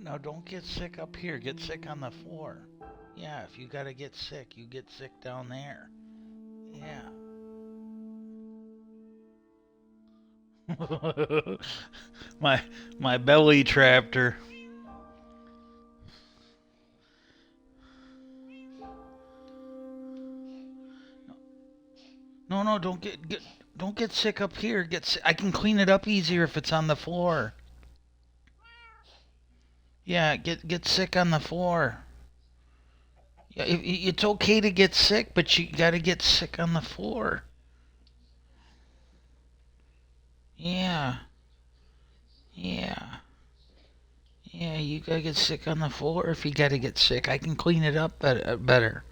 No, don't get sick up here. Get sick on the floor. Yeah, if you gotta get sick, you get sick down there. Yeah. my my belly trapped her. No, no, don't get sick up here. I can clean it up easier if it's on the floor. Yeah, get sick on the floor. Yeah, it's okay to get sick, but you gotta get sick on the floor. Yeah, yeah, yeah. You gotta get sick on the floor if you gotta get sick. I can clean it up better.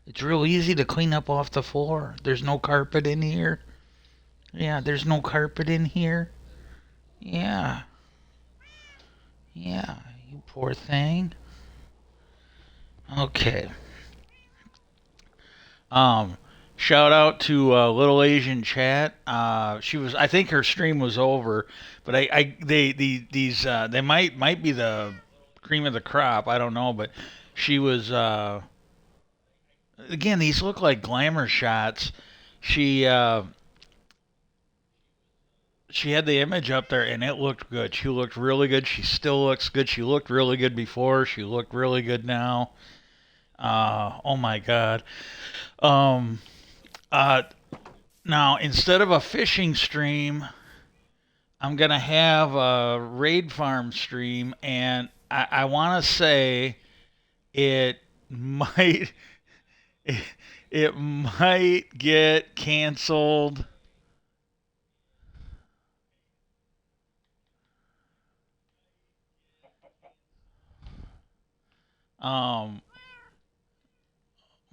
It's real easy to clean up off the floor. There's no carpet in here. Yeah, there's no carpet in here. Yeah, yeah. You poor thing. Okay. Um, Shout out to Little Asian Chat. She was, I think her stream was over, but these they might be the cream of the crop. I don't know, but she was again. These look like glamour shots. She uh, she had the image up there, and it looked good. She looked really good. She still looks good. She looked really good before. She looked really good now. Oh my God. Um, uh, Now, instead of a fishing stream, I'm gonna have a raid farm stream, and I want to say it might it, it might get canceled. Um,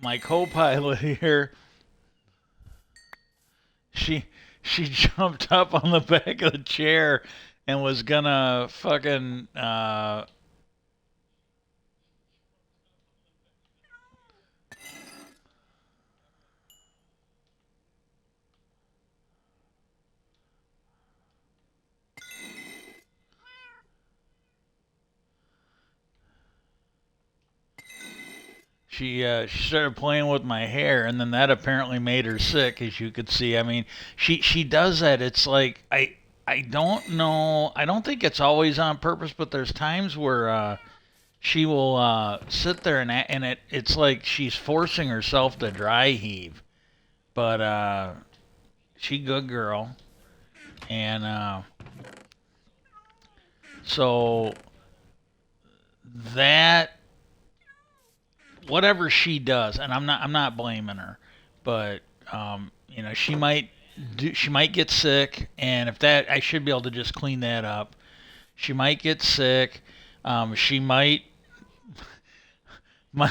my co-pilot here, she she jumped up on the back of the chair and was gonna fucking she started playing with my hair, and then that apparently made her sick, as you could see. I mean, she does that. It's like I don't know. I don't think it's always on purpose, but there's times where she will sit there and it's like she's forcing herself to dry heave. But she good girl, and so that whatever she does, and I'm not blaming her, but she might get sick, and if that I should be able to just clean that up. She might get sick. She might my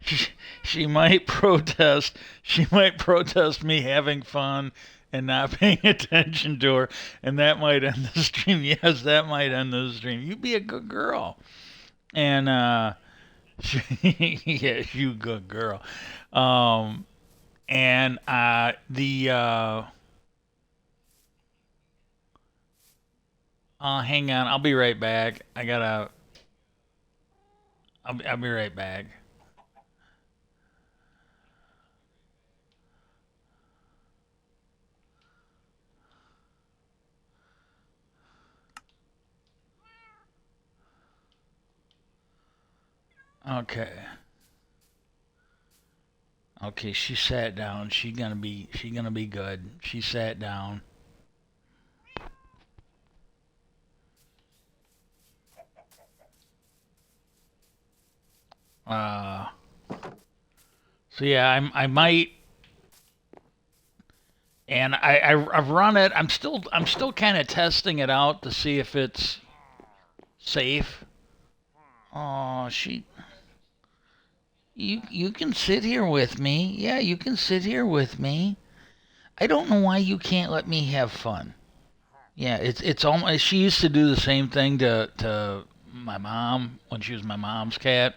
she, she might protest. She might protest me having fun and not paying attention to her, and that might end the stream. Yes, that might end the stream. You be a good girl, and yeah, you good girl. Um, and the hang on, I'll be right back. I'll be right back. Okay. Okay, she sat down. She gonna be good. She sat down. Uh, so yeah, I might, and I've run it. I'm still kind of testing it out to see if it's safe. Oh, you can sit here with me. Yeah, you can sit here with me. I don't know why you can't let me have fun. Yeah, it's almost she used to do the same thing to my mom when she was my mom's cat.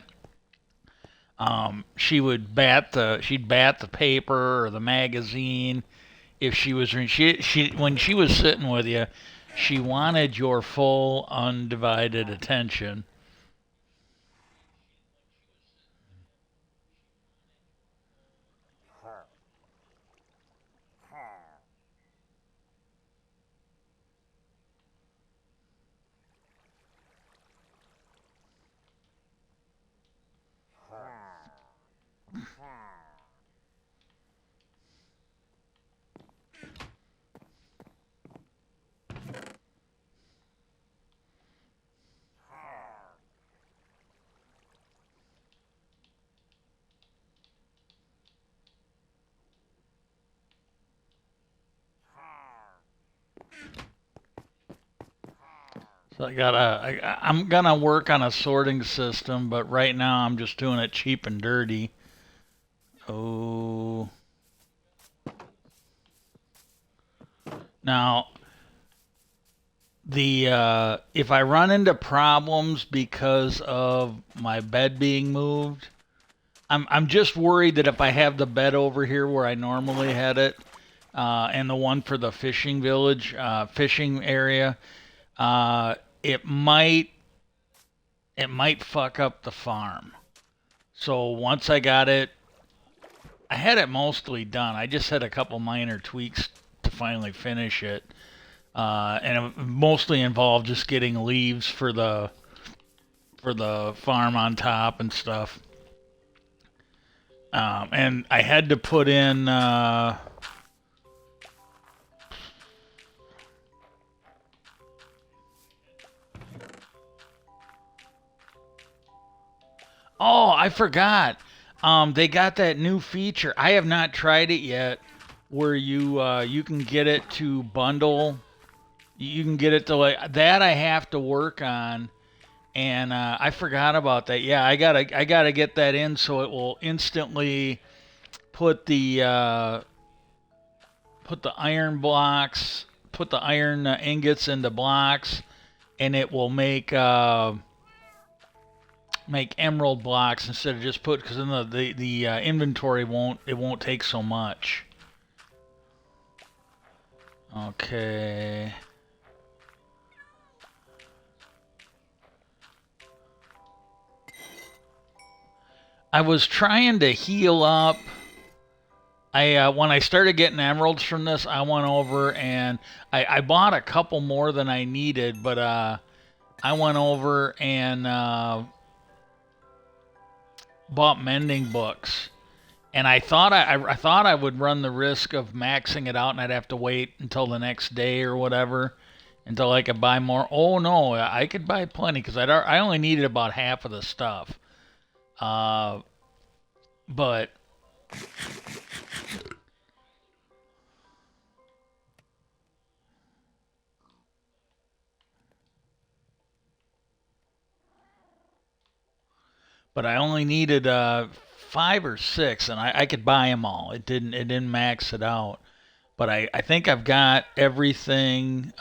She'd bat the paper or the magazine if she was she when she was sitting with you. She wanted your full, undivided attention. So I'm gonna work on a sorting system, but right now I'm just doing it cheap and dirty. Oh, now the if I run into problems because of my bed being moved, I'm just worried that if I have the bed over here where I normally had it, and the one for the fishing village, fishing area, uh, it might it might fuck up the farm. So once I got it, I had it mostly done. I just had a couple minor tweaks to finally finish it, and it mostly involved just getting leaves for the farm on top and stuff. And I had to put in. Oh, I forgot. They got that new feature. I have not tried it yet, where you can get it to bundle. You can get it to like that. I have to work on, and I forgot about that. Yeah, I gotta get that in so it will instantly put the iron blocks, put the iron ingots into blocks, and it will make emerald blocks instead of just put because then the inventory won't take so much. Okay. I was trying to heal up. I when I started getting emeralds from this, I went over and I bought a couple more than I needed, but I went over and bought mending books. And I thought I would run the risk of maxing it out, and I'd have to wait until the next day or whatever until I could buy more. Oh no, I could buy plenty because I only needed about half of the stuff. Uh, but I only needed five or six, and I could buy them all. It didn't max it out. But I think I've got everything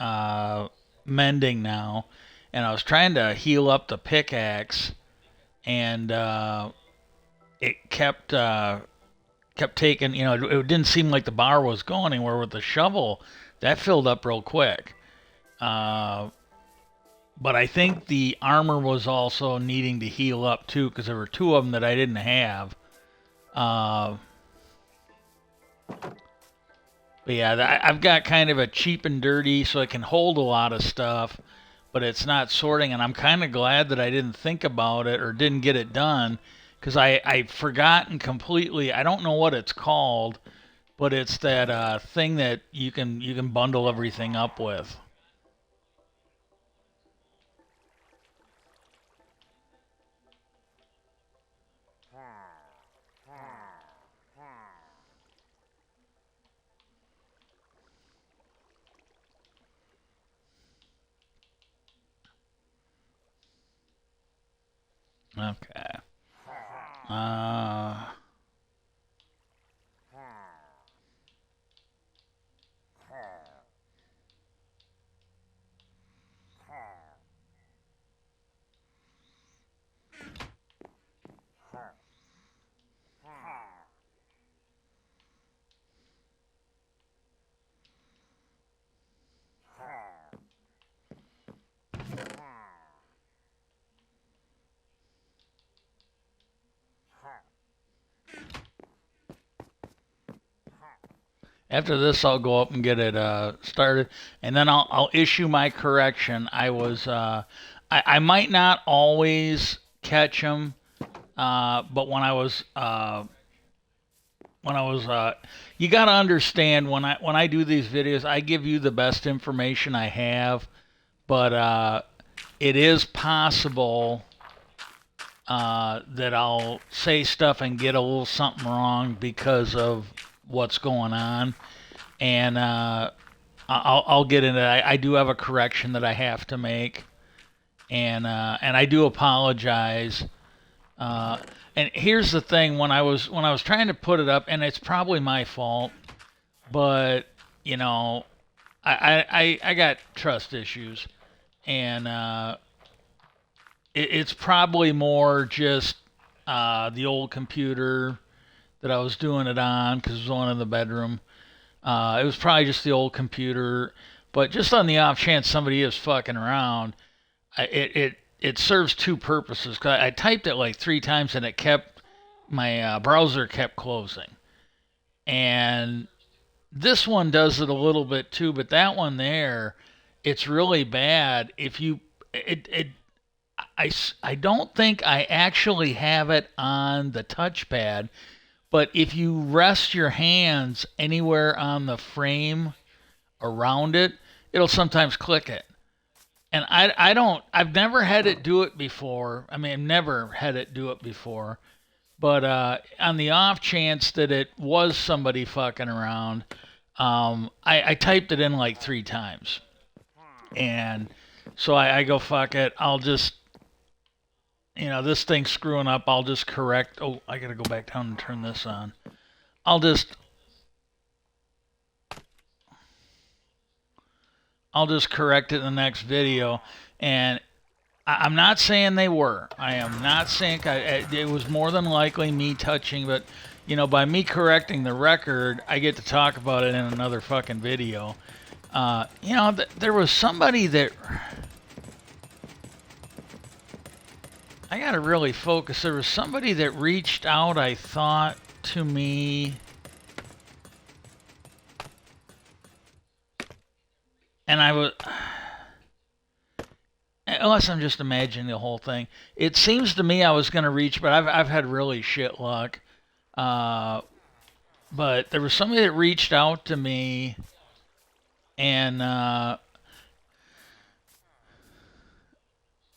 mending now, and I was trying to heal up the pickaxe, and it kept taking. It didn't seem like the bar was going anywhere with the shovel. That filled up real quick. Uh, but I think the armor was also needing to heal up too, because there were two of them that I didn't have. Uh, but yeah, I've got kind of a cheap and dirty, so it can hold a lot of stuff, but it's not sorting. And I'm kind of glad that I didn't think about it or didn't get it done, because I forgotten completely. I don't know what it's called, but it's that thing that you can bundle everything up with. Okay. Uh, After this, I'll go up and get it started, and then I'll issue my correction. I might not always catch them, but you got to understand when I do these videos, I give you the best information I have, but it is possible that I'll say stuff and get a little something wrong because of what's going on, and I'll get into that. I do have a correction that I have to make, and I do apologize. And here's the thing: when I was trying to put it up, and it's probably my fault, but you know, I got trust issues, and it's probably more just the old computer that I was doing it on because it was one in the bedroom. It was probably just the old computer, but just on the off chance somebody is fucking around, it serves two purposes. 'Cause I typed it like 3 times and it kept my browser kept closing, and this one does it a little bit too, but that one there, it's really bad. If you it I don't think I actually have it on the touchpad, but if you rest your hands anywhere on the frame around it, it'll sometimes click it. And I've never had it do it before. I mean, I've never had it do it before. But on the off chance that it was somebody fucking around, I typed it in like 3 times. And so I go, fuck it. I'll just, this thing's screwing up. I'll just correct. Oh, I got to go back down and turn this on. I'll just correct it in the next video. And I'm not saying they were. I am not saying it was more than likely me touching, but by me correcting the record, I get to talk about it in another fucking video. There was somebody that I gotta really focus. There was somebody that reached out, I thought, to me, and I was. Unless I'm just imagining the whole thing. It seems to me I was going to reach, but I've had really shit luck. But there was somebody that reached out to me, and I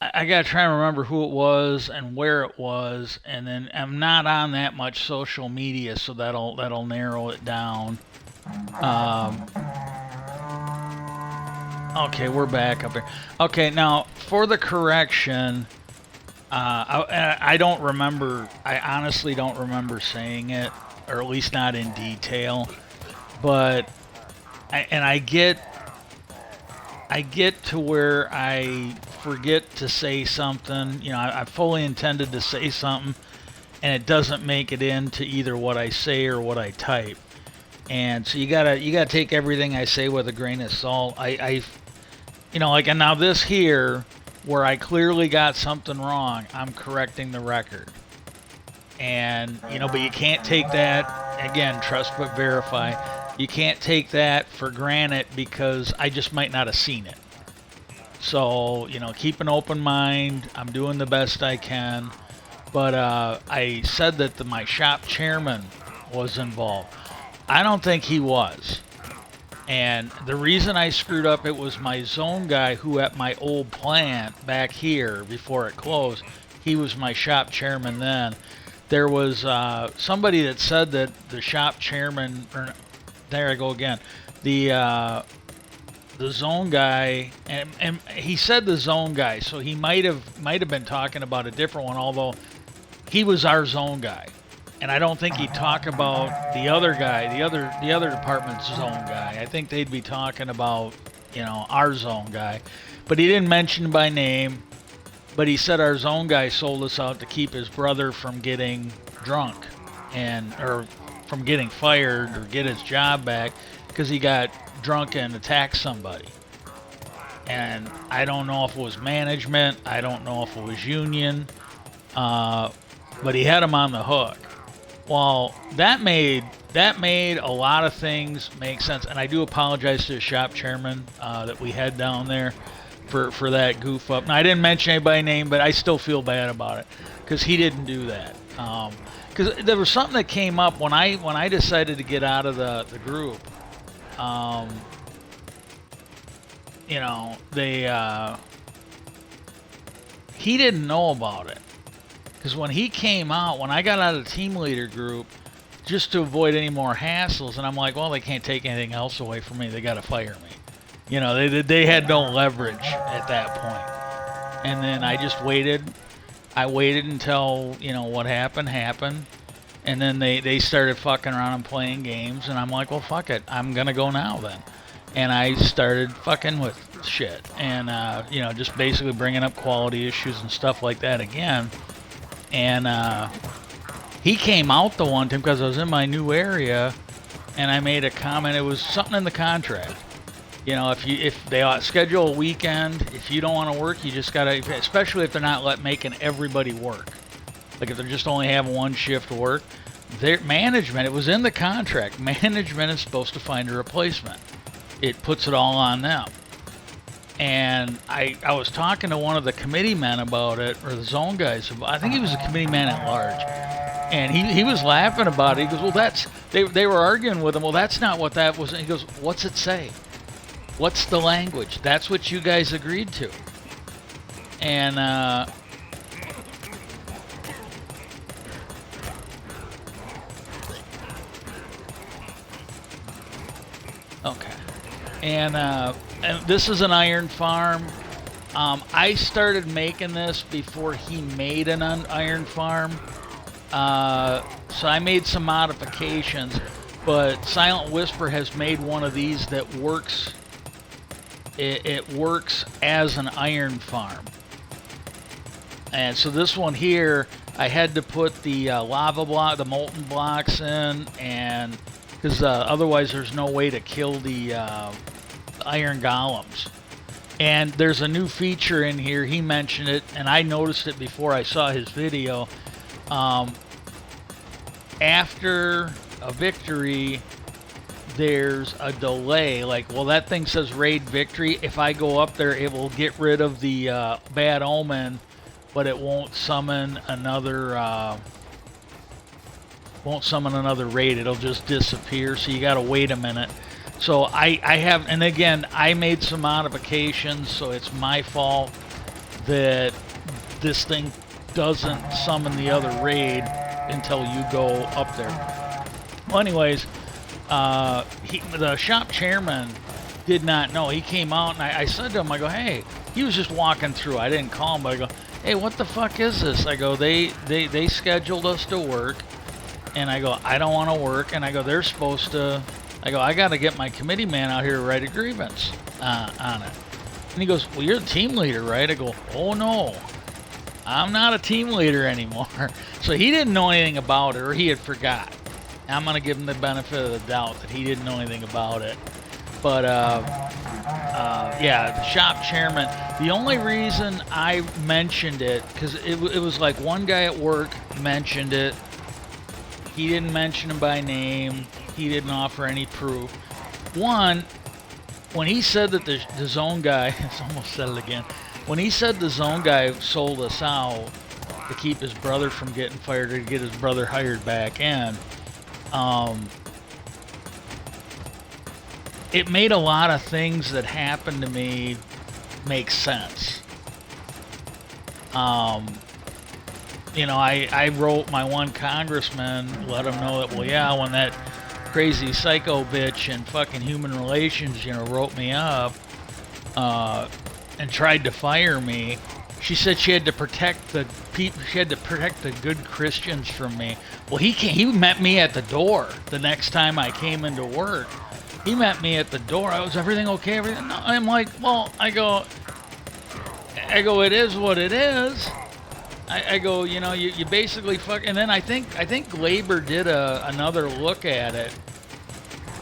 got to try and remember who it was and where it was, and then I'm not on that much social media, so that'll narrow it down. Okay, we're back up here. Okay, now for the correction, I don't remember. I honestly don't remember saying it, or at least not in detail. But I get to where I forget to say something. I fully intended to say something, and it doesn't make it into either what I say or what I type. And so you gotta take everything I say with a grain of salt. And now this here, where I clearly got something wrong, I'm correcting the record. And, but you can't take that, again, trust but verify, you can't take that for granted because I just might not have seen it. So, keep an open mind. I'm doing the best I can. But I said that my shop chairman was involved. I don't think he was. And the reason I screwed up, it was my zone guy who at my old plant back here before it closed, he was my shop chairman then. There was somebody that said that the shop chairman, there I go again, the zone guy, and he said the zone guy, so he might have been talking about a different one, although he was our zone guy. And I don't think he'd talk about the other guy, the other department's zone guy. I think they'd be talking about, our zone guy. But he didn't mention by name. But he said our zone guy sold us out to keep his brother from getting drunk or from getting fired or get his job back because he got drunk and attacked somebody. And I don't know if it was management. I don't know if it was union. But he had him on the hook. Well, that made that made a lot of things make sense. And I do apologize to the shop chairman that we had down there for that goof up. Now, I didn't mention anybody's name, but I still feel bad about it because he didn't do that. Because there was something that came up when I decided to get out of the group. You know, he didn't know about it. Because when he came out, when I got out of the team leader group, just to avoid any more hassles, and I'm like, well, they can't take anything else away from me. They got to fire me. You know, they had no leverage at that point. And then I just waited. I waited until, you know, what happened. And then they started fucking around and playing games. And I'm like, well, fuck it. I'm going to go now then. And I started fucking with shit. And, you know, just basically bringing up quality issues and stuff like that again. And he came out the one time because I was in my new area. And I made a comment. It was something in the contract. You know, if they schedule a weekend, if you don't want to work, you just gotta, especially if they're not making everybody work. Like if they're just only having one shift work, their management, it was in the contract, management is supposed to find a replacement. It puts it all on them. And I was talking to one of the committee men about it, or the zone guys. I think he was a committee man at large. And he was laughing about it. He goes, well, that's, they were arguing with him. Well, that's not what that was. And he goes, what's it say? What's the language? That's what you guys agreed to. And, okay. And this is an iron farm. I started making this before he made an iron farm. So I made some modifications, but Silent Whisper has made one of these that works. It works as an iron farm. And so this one here, I had to put the lava block, the molten blocks in, and because otherwise there's no way to kill the iron golems. And there's a new feature in here. He mentioned it, and I noticed it before I saw his video. After a victory, there's a delay. Like, well, that thing says raid victory. If I go up there, it will get rid of the bad omen, but it won't summon another. Won't summon another raid. It'll just disappear. So you got to wait a minute. So I have, and again, I made some modifications, so it's my fault that this thing doesn't summon the other raid until you go up there. Well, anyways. The shop chairman did not know. He came out and I said to him, I go, hey, he was just walking through. I didn't call him, but I go, hey, what the fuck is this? I go, they scheduled us to work. And I go, I don't want to work. And I go, they're supposed to, I go, I got to get my committee man out here to write a grievance on it. And he goes, well, you're the team leader, right? I go, oh no, I'm not a team leader anymore. So he didn't know anything about it, or he had forgot. I'm going to give him the benefit of the doubt that he didn't know anything about it. But, yeah, the shop chairman, the only reason I mentioned it, because it was like one guy at work mentioned it. He didn't mention him by name. He didn't offer any proof. One, when he said that the zone guy, it's almost said it again, when he said the zone guy sold us out to keep his brother from getting fired or to get his brother hired back in, it made a lot of things that happened to me make sense. You know, I wrote my one congressman, let him know that, well, yeah, when that crazy psycho bitch in fucking human relations, you know, wrote me up and tried to fire me, she said she had to protect the people. She had to protect the good Christians from me. Well, he met me at the door the next time I came into work. He met me at the door. I was, everything okay? Everything? No, I'm like, well, I go, it is what it is. I go, you know, you basically fuck. And then I think Labor did another look at it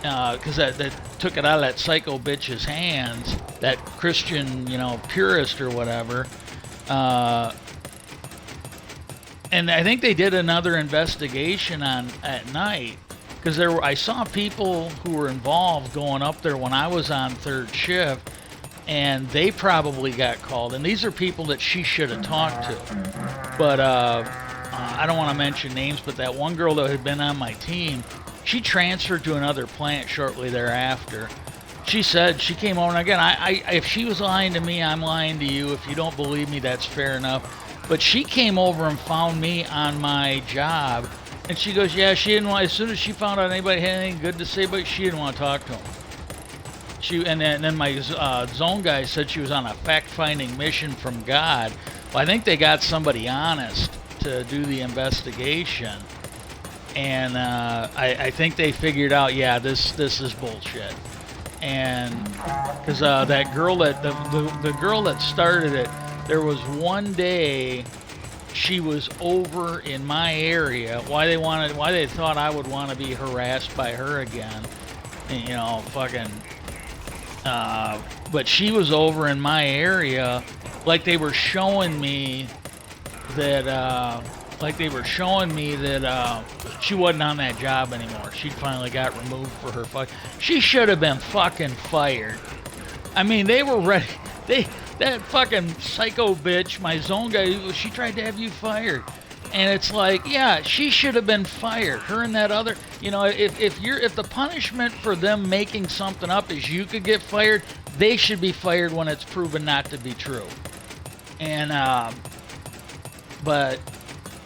because that took it out of that psycho bitch's hands, that Christian, you know, purist or whatever. And I think they did another investigation at night, because I saw people who were involved going up there when I was on third shift, and they probably got called. And these are people that she should have talked to. But I don't want to mention names, but that one girl that had been on my team, she transferred to another plant shortly thereafter. She said, she came over, and again, if she was lying to me, I'm lying to you. If you don't believe me, that's fair enough. But she came over and found me on my job, and she goes, yeah, she didn't want, as soon as she found out anybody had anything good to say, but she didn't want to talk to them. And then my zone guy said she was on a fact-finding mission from God. Well, I think they got somebody honest to do the investigation, and I think they figured out, yeah, this is bullshit. And because that girl that the girl that started it, there was one day she was over in my area. Why they thought I would want to be harassed by her again, and, fucking. But she was over in my area, like they were showing me that, she wasn't on that job anymore. She finally got removed for her fuck. She should have been fucking fired. I mean, they were ready. That fucking psycho bitch, my zone guy, she tried to have you fired. And it's like, yeah, she should have been fired. Her and that other, if the punishment for them making something up is you could get fired, they should be fired when it's proven not to be true. And but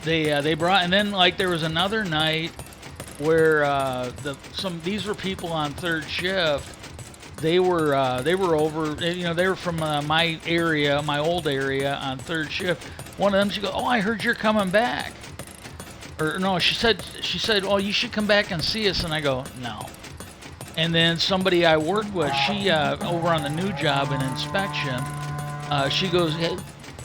they brought, and then like there was another night where these were people on third shift. They were over, they were from my area, my old area on third shift. One of them, she goes, "Oh, I heard you're coming back." Or no, she said, "Oh, you should come back and see us." And I go, "No." And then somebody I worked with, she over on the new job in inspection, she goes, hey,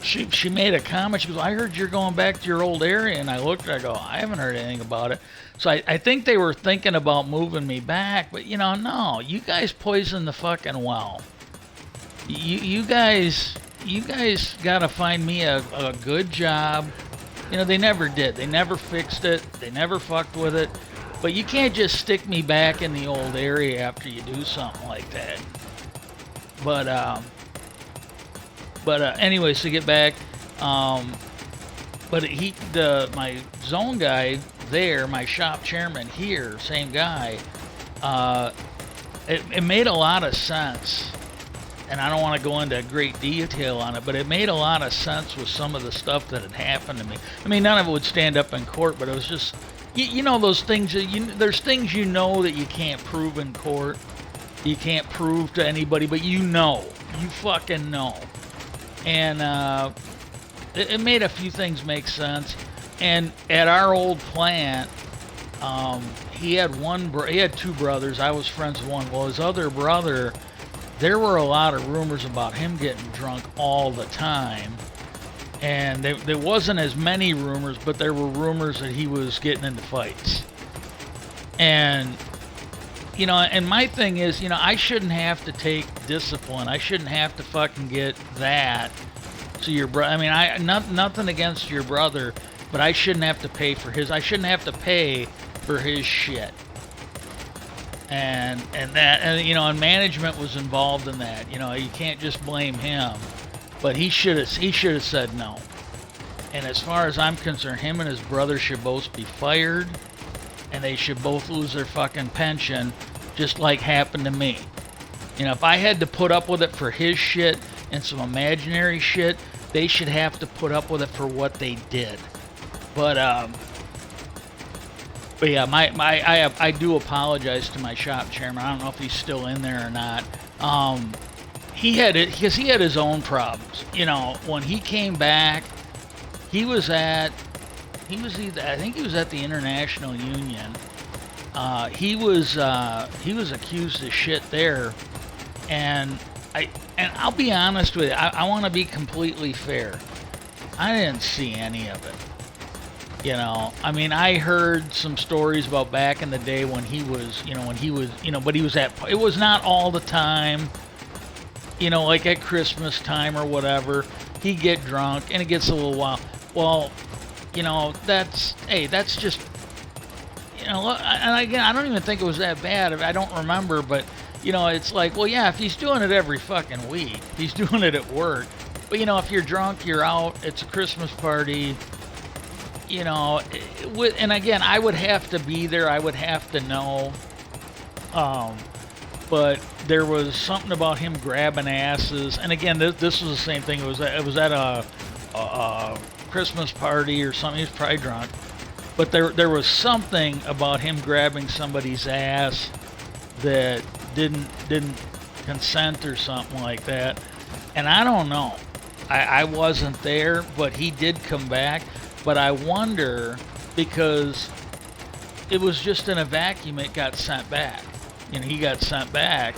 she made a comment. She goes, "I heard you're going back to your old area." And I looked, I go, "I haven't heard anything about it." So I think they were thinking about moving me back, but no, you guys poisoned the fucking well. You guys gotta find me a good job. They never did. They never fixed it. They never fucked with it. But you can't just stick me back in the old area after you do something like that. But anyways, to get back, but my zone guy there, my shop chairman here, same guy, it made a lot of sense. And I don't want to go into great detail on it, but it made a lot of sense with some of the stuff that had happened to me. I mean, none of it would stand up in court, but it was just, those things, there's things that you can't prove in court. You can't prove to anybody, but you fucking know. And it made a few things make sense. And at our old plant, he had two brothers. I was friends with one. Well, his other brother, there were a lot of rumors about him getting drunk all the time. And there wasn't as many rumors, but there were rumors that he was getting into fights. And, and my thing is, I shouldn't have to take discipline. I shouldn't have to fucking get that to your brother. I mean, nothing against your brother, but I shouldn't have to pay for his. I shouldn't have to pay for his shit. And management was involved in that. You can't just blame him, but he should have said no. And as far as I'm concerned, him and his brother should both be fired, and they should both lose their fucking pension, just like happened to me. If I had to put up with it for his shit and some imaginary shit, they should have to put up with it for what they did. But yeah, I do apologize to my shop chairman. I don't know if he's still in there or not. He had his own problems. When he came back, I think he was at the International Union. He was accused of shit there, and I'll be honest with you. I want to be completely fair. I didn't see any of it. I mean, I heard some stories about back in the day when he was, but he was it was not all the time, like at Christmas time or whatever, he'd get drunk and it gets a little wild. Well, that's just, you know, and again, I don't even think it was that bad. I don't remember, but you know, it's like, well, yeah, if he's doing it every fucking week, he's doing it at work. But you know, if you're drunk, you're out. It's a Christmas party. You know, and again, I would have to be there. I would have to know. But there was something about him grabbing asses, and again, this was the same thing. It was at a Christmas party or something. He was probably drunk, but there was something about him grabbing somebody's ass that didn't consent or something like that. And I don't know. I wasn't there, but he did come back. But I wonder, because it was just in a vacuum, it got sent back. You know, he got sent back,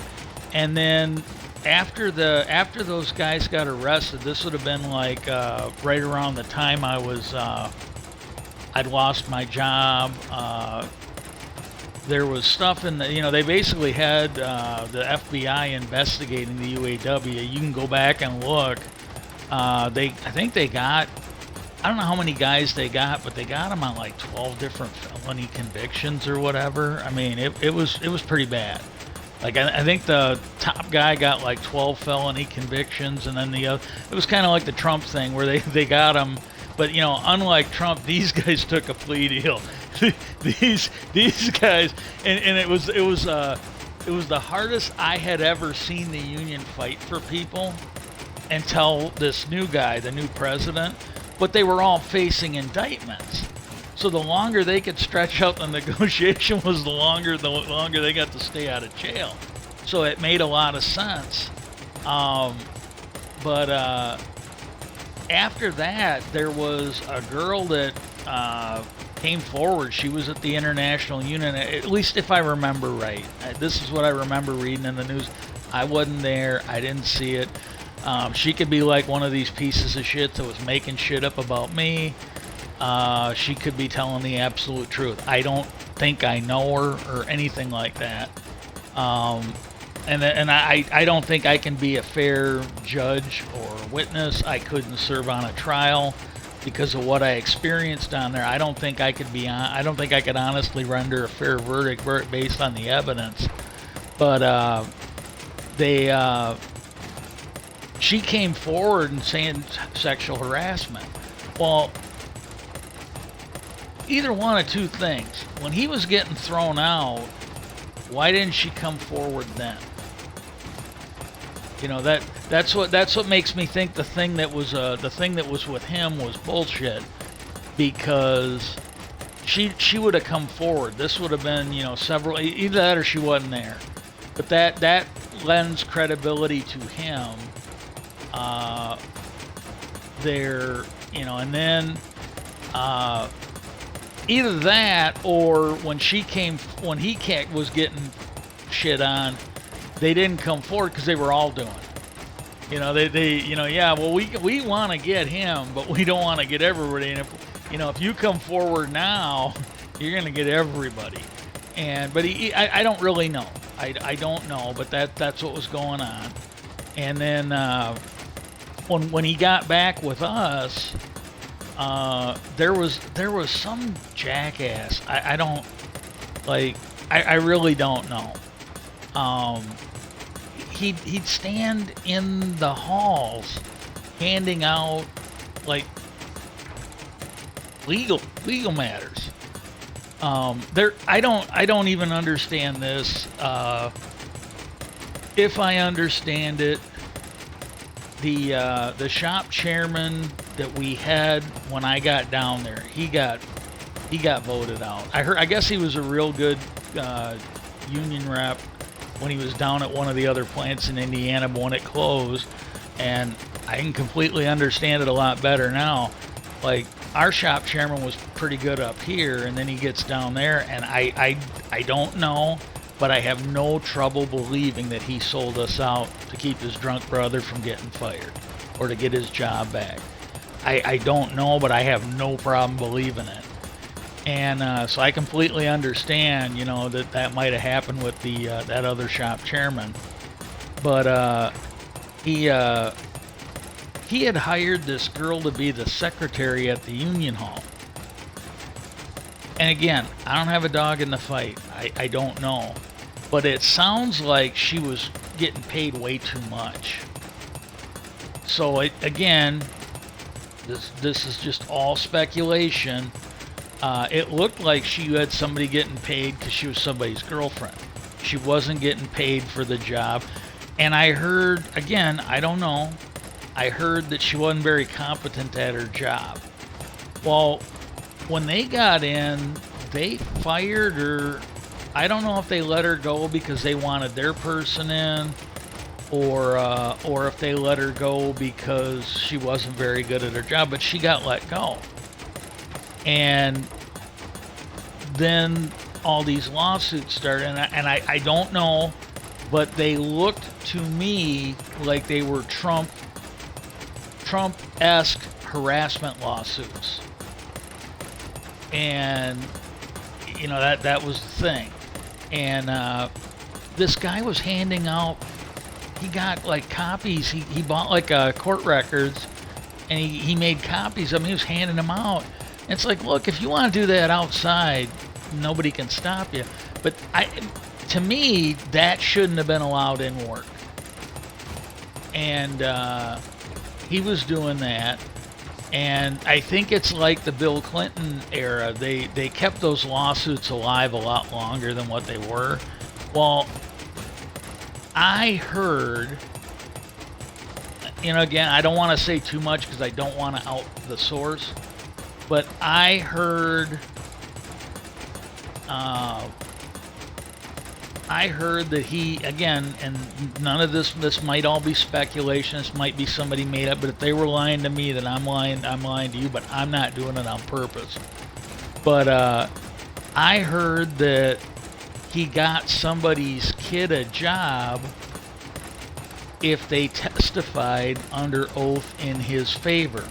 and then after those guys got arrested, this would have been like right around the time I'd lost my job. There was stuff in the, you know, they basically had the FBI investigating the UAW. You can go back and look. I think they got, I don't know how many guys they got, but they got them on like 12 different felony convictions or whatever. I mean, it was pretty bad. Like I think the top guy got like 12 felony convictions, and then the other, it was kind of like the Trump thing where they got him, but you know, unlike Trump, these guys took a plea deal. these guys, and it was the hardest I had ever seen the union fight for people until this new guy, the new president. But they were all facing indictments. So the longer they could stretch out the negotiation was the longer they got to stay out of jail. So it made a lot of sense. But after that, there was a girl that came forward. She was at the International Union, at least if I remember right. This is what I remember reading in the news. I wasn't there. I didn't see it. She could be like one of these pieces of shit that was making shit up about me. She could be telling the absolute truth. I don't think I know her or anything like that. And I don't think I can be a fair judge or witness. I couldn't serve on a trial because of what I experienced down there. I don't think I could honestly render a fair verdict based on the evidence. But she came forward and saying sexual harassment. Well, either one of two things. When he was getting thrown out, why didn't she come forward then? You know, that's what makes me think the thing that was with him was bullshit, because she would have come forward. This would have been, you know, several, either that or she wasn't there. But that lends credibility to him. There, you know, and then either that or when he was getting shit on, they didn't come forward because they were all doing it. You know, they you know, yeah, well, we want to get him, but we don't want to get everybody. And if you come forward now, you're gonna get everybody. But I don't really know. I don't know, but that's what was going on. And then when he got back with us, there was some jackass. I don't, like, I really don't know. He'd stand in the halls handing out like legal matters. I don't even understand this. If I understand it, the shop chairman that we had when I got down there, he got voted out. I guess he was a real good union rep when he was down at one of the other plants in Indiana, but when it closed, and I can completely understand it a lot better now. Like, our shop chairman was pretty good up here, and then he gets down there, and I don't know, but I have no trouble believing that he sold us out to keep his drunk brother from getting fired or to get his job back. I don't know, but I have no problem believing it. And so I completely understand, you know, that might have happened with the that other shop chairman. But he had hired this girl to be the secretary at the union hall. And again, I don't have a dog in the fight. I don't know. But it sounds like she was getting paid way too much. So again, this is just all speculation. It looked like she had somebody getting paid because she was somebody's girlfriend. She wasn't getting paid for the job. And I heard, again, I don't know, I heard that she wasn't very competent at her job. Well, when they got in, they fired her. I don't know if they let her go because they wanted their person in, or if they let her go because she wasn't very good at her job, but she got let go. And then all these lawsuits started, and I don't know, but they looked to me like they were Trump-esque harassment lawsuits. And you know, that was the thing. And this guy was handing out, he got like copies, he bought like court records, and he made copies of them. He was handing them out. And it's like, look, if you want to do that outside, nobody can stop you. But to me, that shouldn't have been allowed in work. And he was doing that. And I think it's like the Bill Clinton era. They kept those lawsuits alive a lot longer than what they were. Well, I heard, you know, again, I don't want to say too much because I don't want to out the source, but I heard that he, again, and none of this might all be speculation, this might be somebody made up, but if they were lying to me, then I'm lying to you, but I'm not doing it on purpose. But I heard that he got somebody's kid a job if they testified under oath in his favor.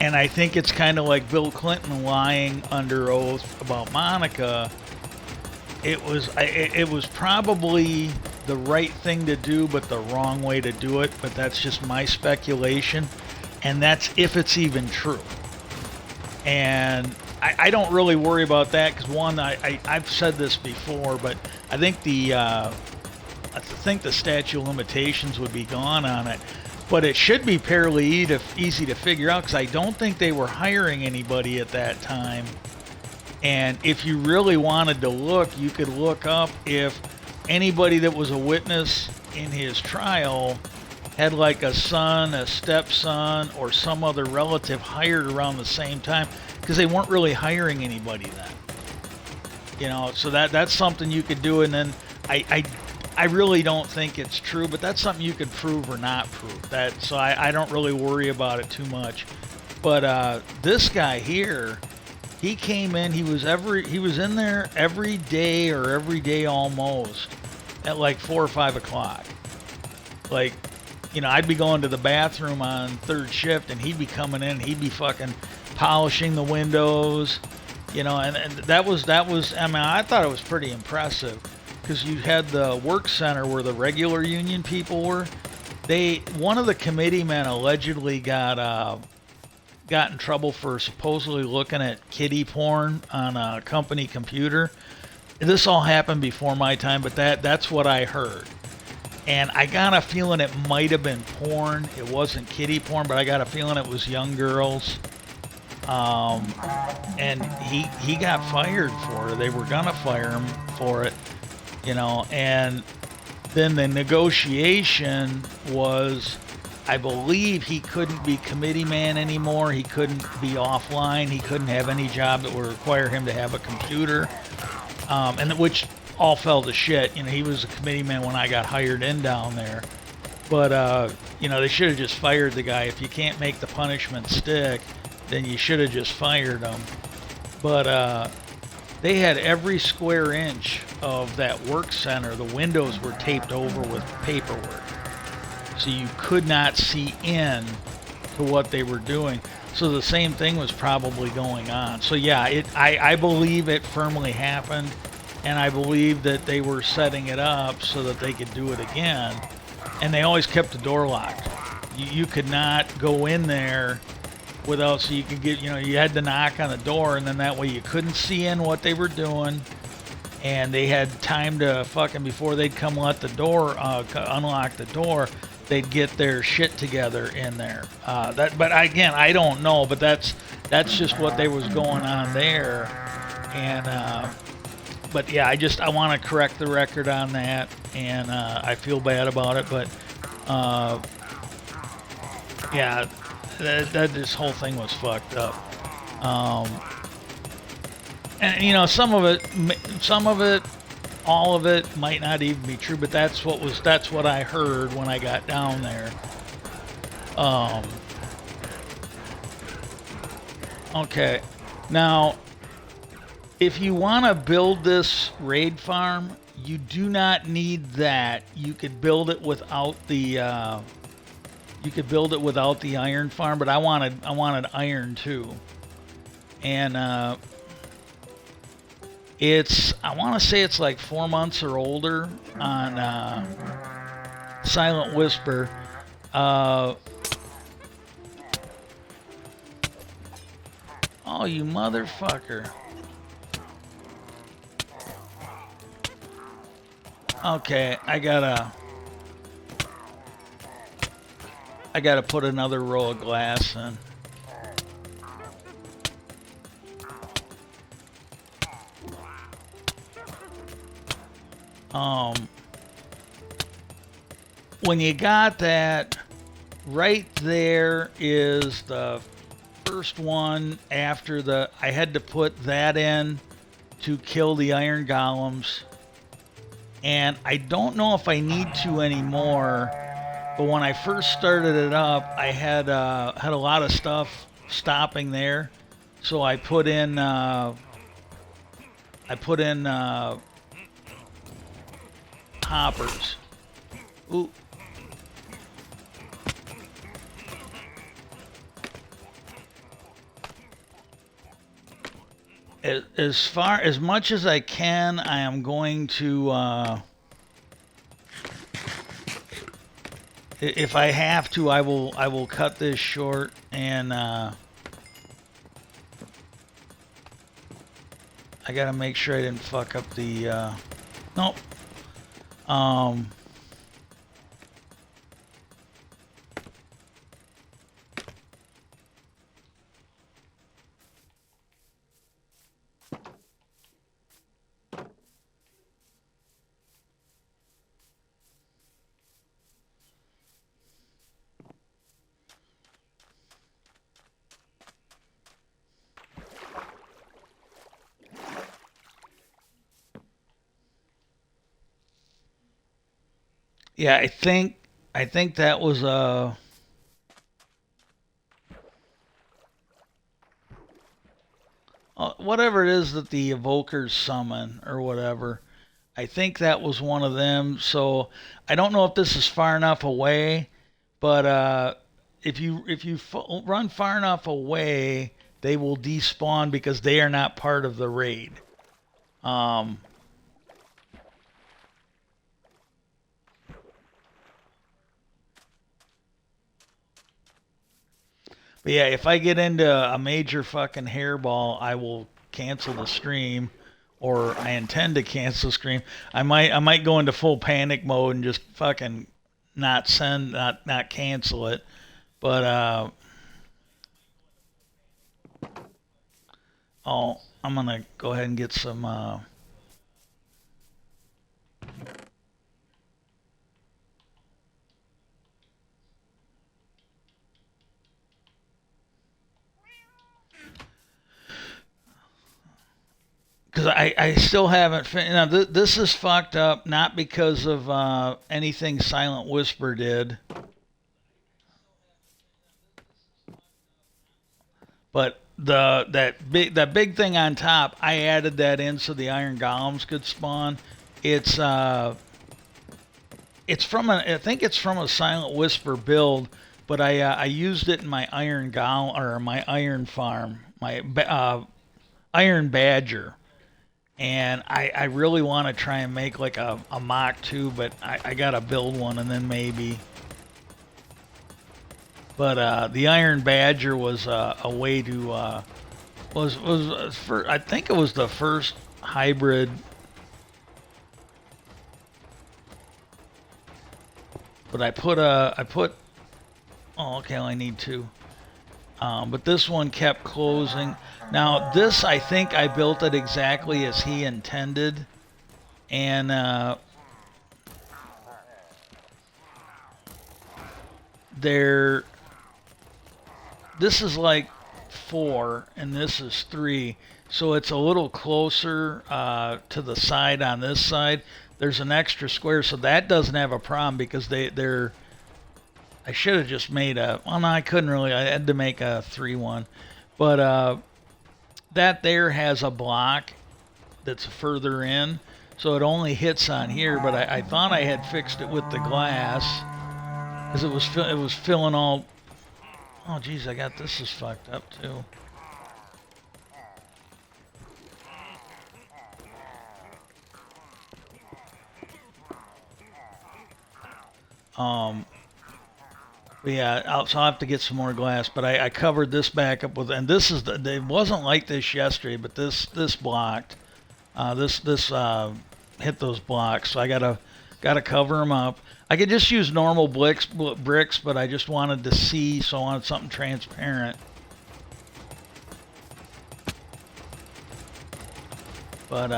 And I think it's kind of like Bill Clinton lying under oath about Monica. It was probably the right thing to do, but the wrong way to do it. But that's just my speculation, and that's if it's even true. And I don't really worry about that because one, I've said this before, but I think the statute of limitations would be gone on it. But it should be fairly easy to figure out because I don't think they were hiring anybody at that time. And if you really wanted to look, you could look up if anybody that was a witness in his trial had like a son, a stepson, or some other relative hired around the same time, because they weren't really hiring anybody then. You know, so that's something you could do. And then I really don't think it's true, but that's something you could prove or not prove. So I don't really worry about it too much. But this guy here, he came in. He was in there every day or every day almost at like 4 or 5 o'clock. Like, you know, I'd be going to the bathroom on third shift, and he'd be coming in. He'd be fucking polishing the windows, you know. And that was. I mean, I thought it was pretty impressive because you had the work center where the regular union people were. One of the committee men allegedly got in trouble for supposedly looking at kiddie porn on a company computer. This all happened before my time, but that's what I heard. And I got a feeling it might have been porn. It wasn't kiddie porn, but I got a feeling it was young girls. And he got fired for it. They were gonna fire him for it, you know. And then the negotiation was, I believe he couldn't be committee man anymore. He couldn't be offline. He couldn't have any job that would require him to have a computer, and which all fell to shit. You know, he was a committee man when I got hired in down there. But, you know, they should have just fired the guy. If you can't make the punishment stick, then you should have just fired him. But they had every square inch of that work center. The windows were taped over with paperwork, so you could not see in to what they were doing. So the same thing was probably going on. So yeah, I believe it firmly happened, and I believe that they were setting it up so that they could do it again. And they always kept the door locked. You could not go in there without, so you could get, you had to knock on the door, and then that way you couldn't see in what they were doing, and they had time to fucking, before they'd come let the door, unlock the door, they'd get their shit together in there. But again, I don't know, but that's just what they was going on there, and but yeah, I want to correct the record on that, and I feel bad about it, but yeah, that this whole thing was fucked up. And some of it, all of it might not even be true, but that's what I heard when I got down there. Okay, now if you want to build this raid farm, you do not need that. You could build it without the iron farm, but I wanted iron too, and I want to say it's like 4 months or older on Silent Whisper. Oh, you motherfucker. Okay, I gotta put another row of glass in. When you got that, right there is the first one after I had to put that in to kill the iron golems. And I don't know if I need to anymore, but when I first started it up, I had a lot of stuff stopping there, so I put in hoppers. Ooh. As much as I can, I am going to, if I have to, I will cut this short, and I gotta make sure I didn't fuck up the, nope. Yeah, I think that was whatever it is that the evokers summon or whatever. I think that was one of them. So I don't know if this is far enough away, but if you run far enough away, they will despawn because they are not part of the raid. But yeah, if I get into a major fucking hairball, I will cancel the stream, or I intend to cancel the stream. I might go into full panic mode and just fucking not cancel it. But I'm gonna go ahead and get some. Because I still haven't finished. Now, this is fucked up, not because of anything Silent Whisper did, but that big thing on top, I added that in so the iron golems could spawn. It's I think it's from a Silent Whisper build, but I used it in my iron golem, or my iron farm, my iron badger. And I really want to try and make like a Mach 2, but I got to build one and then maybe. But the Iron Badger was a way to was for, I think it was the first hybrid. But I put oh, okay, I need two. But this one kept closing. Now this, I think I built it exactly as he intended, and there. This is like 4, and this is 3, so it's a little closer to the side on this side. There's an extra square, so that doesn't have a problem because they're. I should have just made a. Well, no, I couldn't really. I had to make a 3-1, but that there has a block that's further in, so it only hits on here. But I thought I had fixed it with the glass because it was filling all. Oh, geez, I got this is fucked up too. But yeah, so I'll have to get some more glass. But I covered this back up with, and this is it wasn't like this yesterday, but this blocked. This hit those blocks, so I gotta cover them up. I could just use normal bricks, but I just wanted to see, so I wanted something transparent. But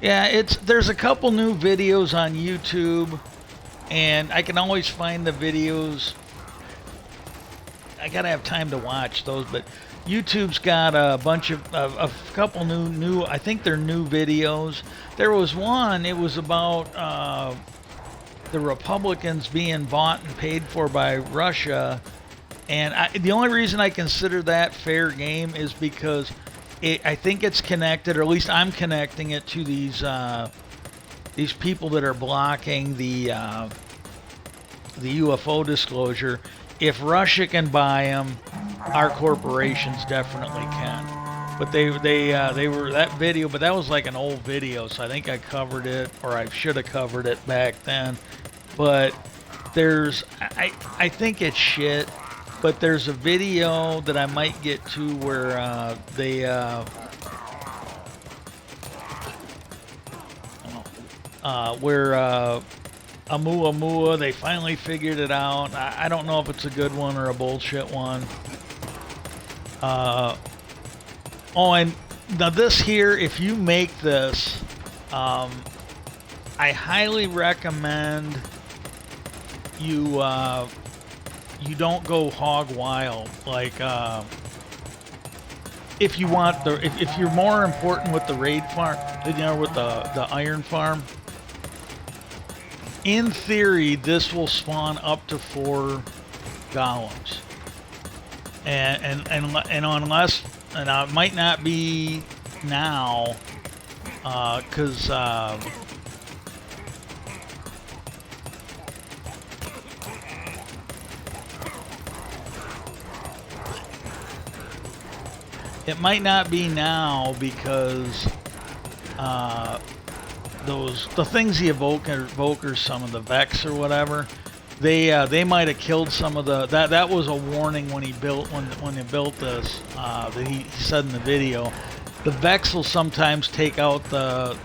yeah, there's a couple new videos on YouTube, and I can always find the videos. I gotta have time to watch those, but YouTube's got a bunch of a couple new. I think they're new videos. There was one. It was about the Republicans being bought and paid for by Russia, and the only reason I consider that fair game is because I think it's connected, or at least I'm connecting it to these people that are blocking the UFO disclosure. If Russia can buy them, our corporations definitely can. But they were that video, but that was like an old video, so I think I covered it, or I should have covered it back then. But I think it's shit. But there's a video that I might get to where Oumuamua, they finally figured it out. I don't know if it's a good one or a bullshit one. Oh, and now this here, if you make this, I highly recommend you you don't go hog wild. Like if you want if you're more important with the raid farm, you know, with the iron farm. In theory, this will spawn up to 4 golems, and unless, and it might not be now, because it might not be now because the things the evokers, some of the Vex or whatever, they might have killed some of the that was a warning when he built when they built this, that he said in the video. The Vex will sometimes take out the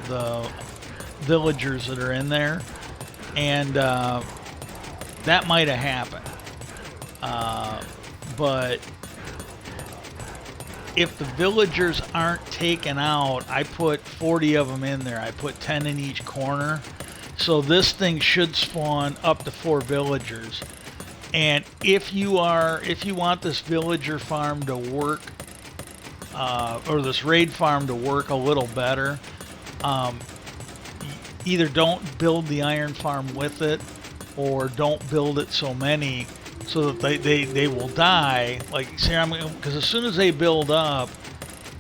villagers that are in there, and that might have happened, but if the villagers aren't taken out, I put 40 of them in there. I put 10 in each corner. So this thing should spawn up to 4 villagers. And if you want this villager farm to work, or this raid farm to work a little better, either don't build the iron farm with it, or don't build it so many, so that they will die. Like, see, because as soon as they build up,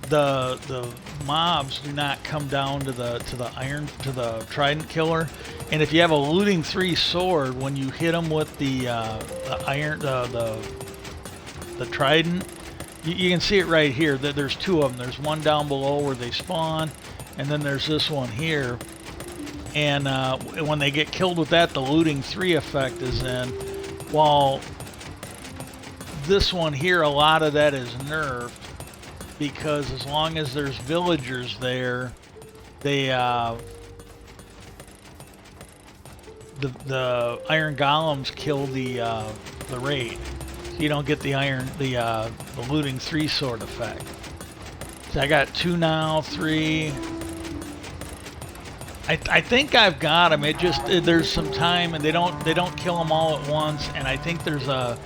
the mobs do not come down to the trident killer. And if you have a looting 3 sword, when you hit them with the trident, you can see it right here. That there's 2 of them. There's one down below where they spawn, and then there's this one here. And when they get killed with that, the looting 3 effect is in. While this one here, a lot of that is nerfed, because as long as there's villagers there, they the iron golems kill the raid. So you don't get the looting 3 sword effect. So I got 2 now, 3. I think I've got them. There's some time, and they don't kill them all at once. And I think there's a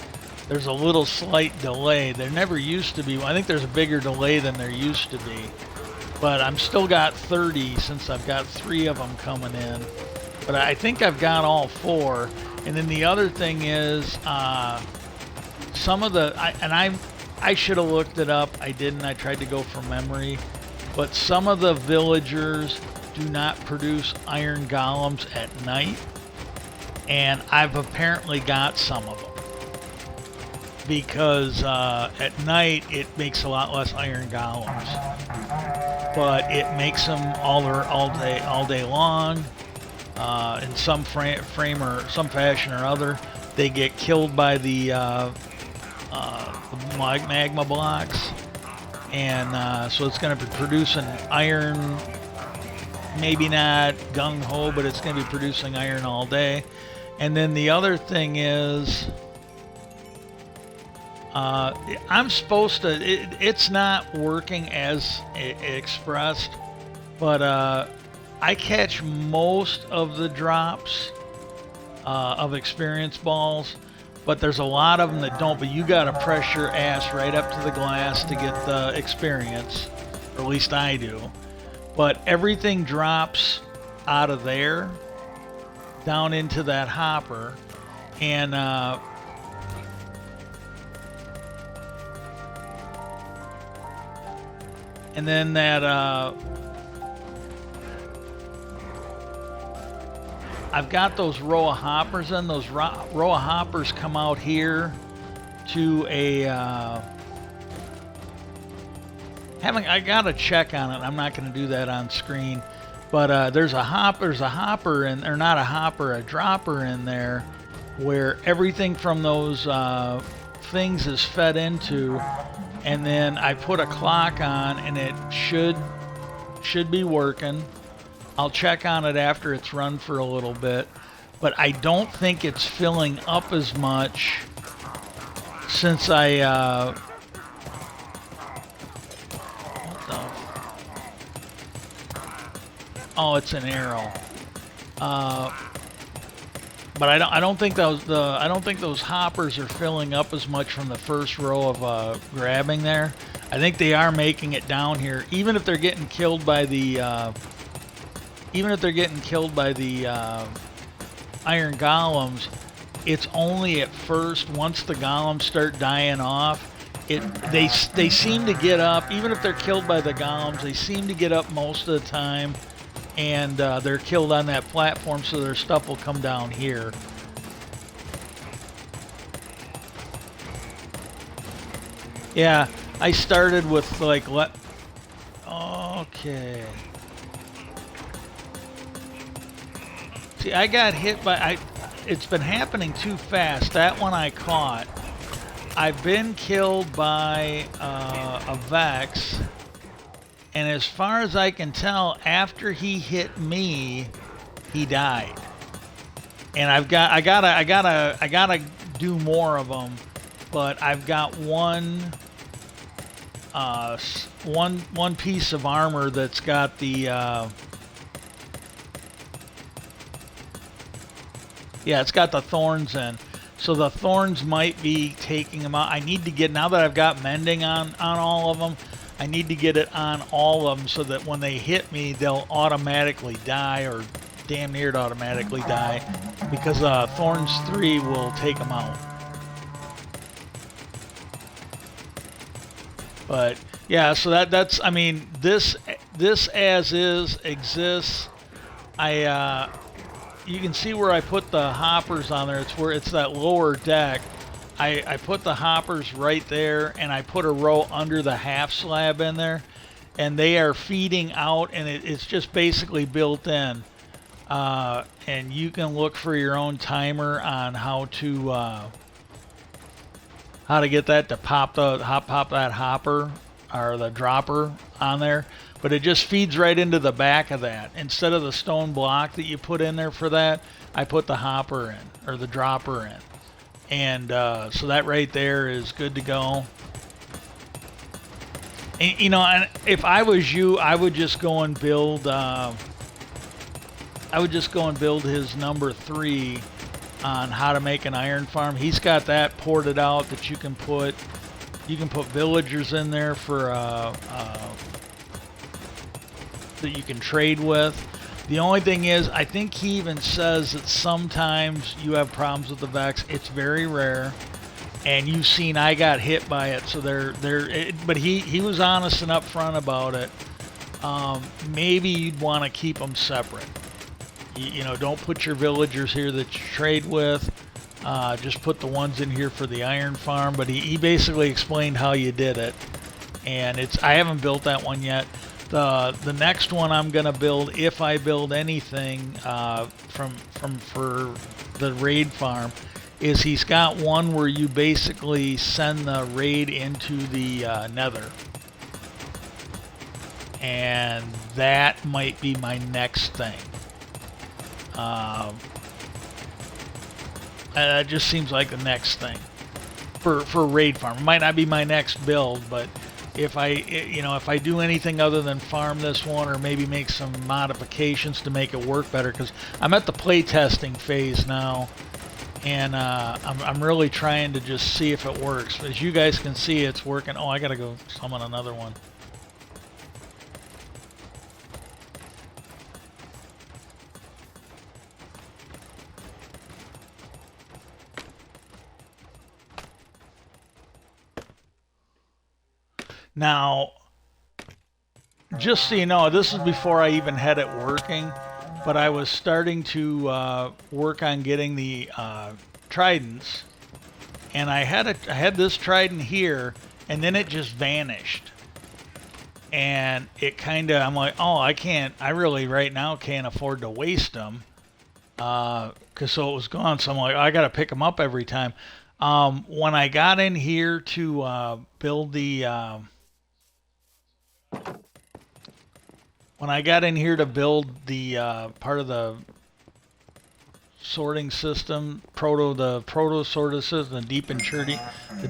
little slight delay. There never used to be. I think there's a bigger delay than there used to be. But I'm still got 30 since I've got 3 of them coming in. But I think I've got all 4. And then the other thing is some of the I should have looked it up. I didn't. I tried to go from memory. But some of the villagers do not produce iron golems at night, and I've apparently got some of them, because at night it makes a lot less iron golems, but it makes them all day long. In some frame or some fashion or other, they get killed by the magma blocks, and so it's going to be producing iron. Maybe not gung-ho, but it's going to be producing iron all day. And then the other thing is, I'm supposed to, it's not working as expressed, but I catch most of the drops of experience balls, but there's a lot of them that don't. But you got to press your ass right up to the glass to get the experience, or at least I do. But everything drops out of there down into that hopper, and then that I've got those row of hoppers in. Those row of hoppers come out here to a I gotta check on it. I'm not gonna do that on screen, but there's a hopper in, or not a hopper, a dropper in there, where everything from those things is fed into, and then I put a clock on, and it should be working. I'll check on it after it's run for a little bit, but I don't think it's filling up as much since I oh, it's an arrow. But I don't think those hoppers are filling up as much from the first row of grabbing there. I think they are making it down here, even if they're getting killed by the iron golems. It's only at first. Once the golems start dying off, they seem to get up. Even if they're killed by the golems, they seem to get up most of the time. And they're killed on that platform, so their stuff will come down here. Yeah, I started with like okay. See, I got hit by it's been happening too fast. That one I caught. I've been killed by a Vex. And as far as I can tell, after he hit me, he died. And I gotta do more of them. But I've got one piece of armor that's got the yeah, it's got the thorns in. So the thorns might be taking them out. I need to get, now that I've got mending on all of them, I need to get it on all of them so that when they hit me, they'll automatically die, or damn near to automatically die, because Thorns 3 will take them out. But yeah, so that's, I mean, this as is exists. You can see where I put the hoppers on there. It's where it's that lower deck. I put the hoppers right there, and I put a row under the half slab in there, and they are feeding out, and it's just basically built in. And you can look for your own timer on how to get that to pop that hopper or the dropper on there. But it just feeds right into the back of that. Instead of the stone block that you put in there for that, I put the hopper in or the dropper in. And so that right there is good to go. And, you know, and if I was you, I would just go and build. I would just go and build his number 3 on how to make an iron farm. He's got that ported out that you can put villagers in there for that you can trade with. The only thing is, I think he even says that sometimes you have problems with the Vex. It's very rare, and you've seen I got hit by it. So but he was honest and upfront about it. Maybe you'd want to keep them separate. You know, don't put your villagers here that you trade with. Just put the ones in here for the iron farm. But he basically explained how you did it, and I haven't built that one yet. The next one I'm gonna build, if I build anything for the raid farm, is he's got one where you basically send the raid into the nether, and that might be my next thing. That just seems like the next thing for raid farm. It might not be my next build, but if I do anything other than farm this one, or maybe make some modifications to make it work better, because I'm at the play testing phase now, and I'm really trying to just see if it works. As you guys can see, it's working. Oh, I gotta go summon another one. Now, just so you know, this is before I even had it working, but I was starting to work on getting the tridents, and I had this trident here, and then it just vanished, and it kind of, I'm like, oh, I really right now can't afford to waste them, because so it was gone. So I'm like, I got to pick them up every time. When I got in here to build the when I got in here to build the part of the sorting system, the proto sorting system, the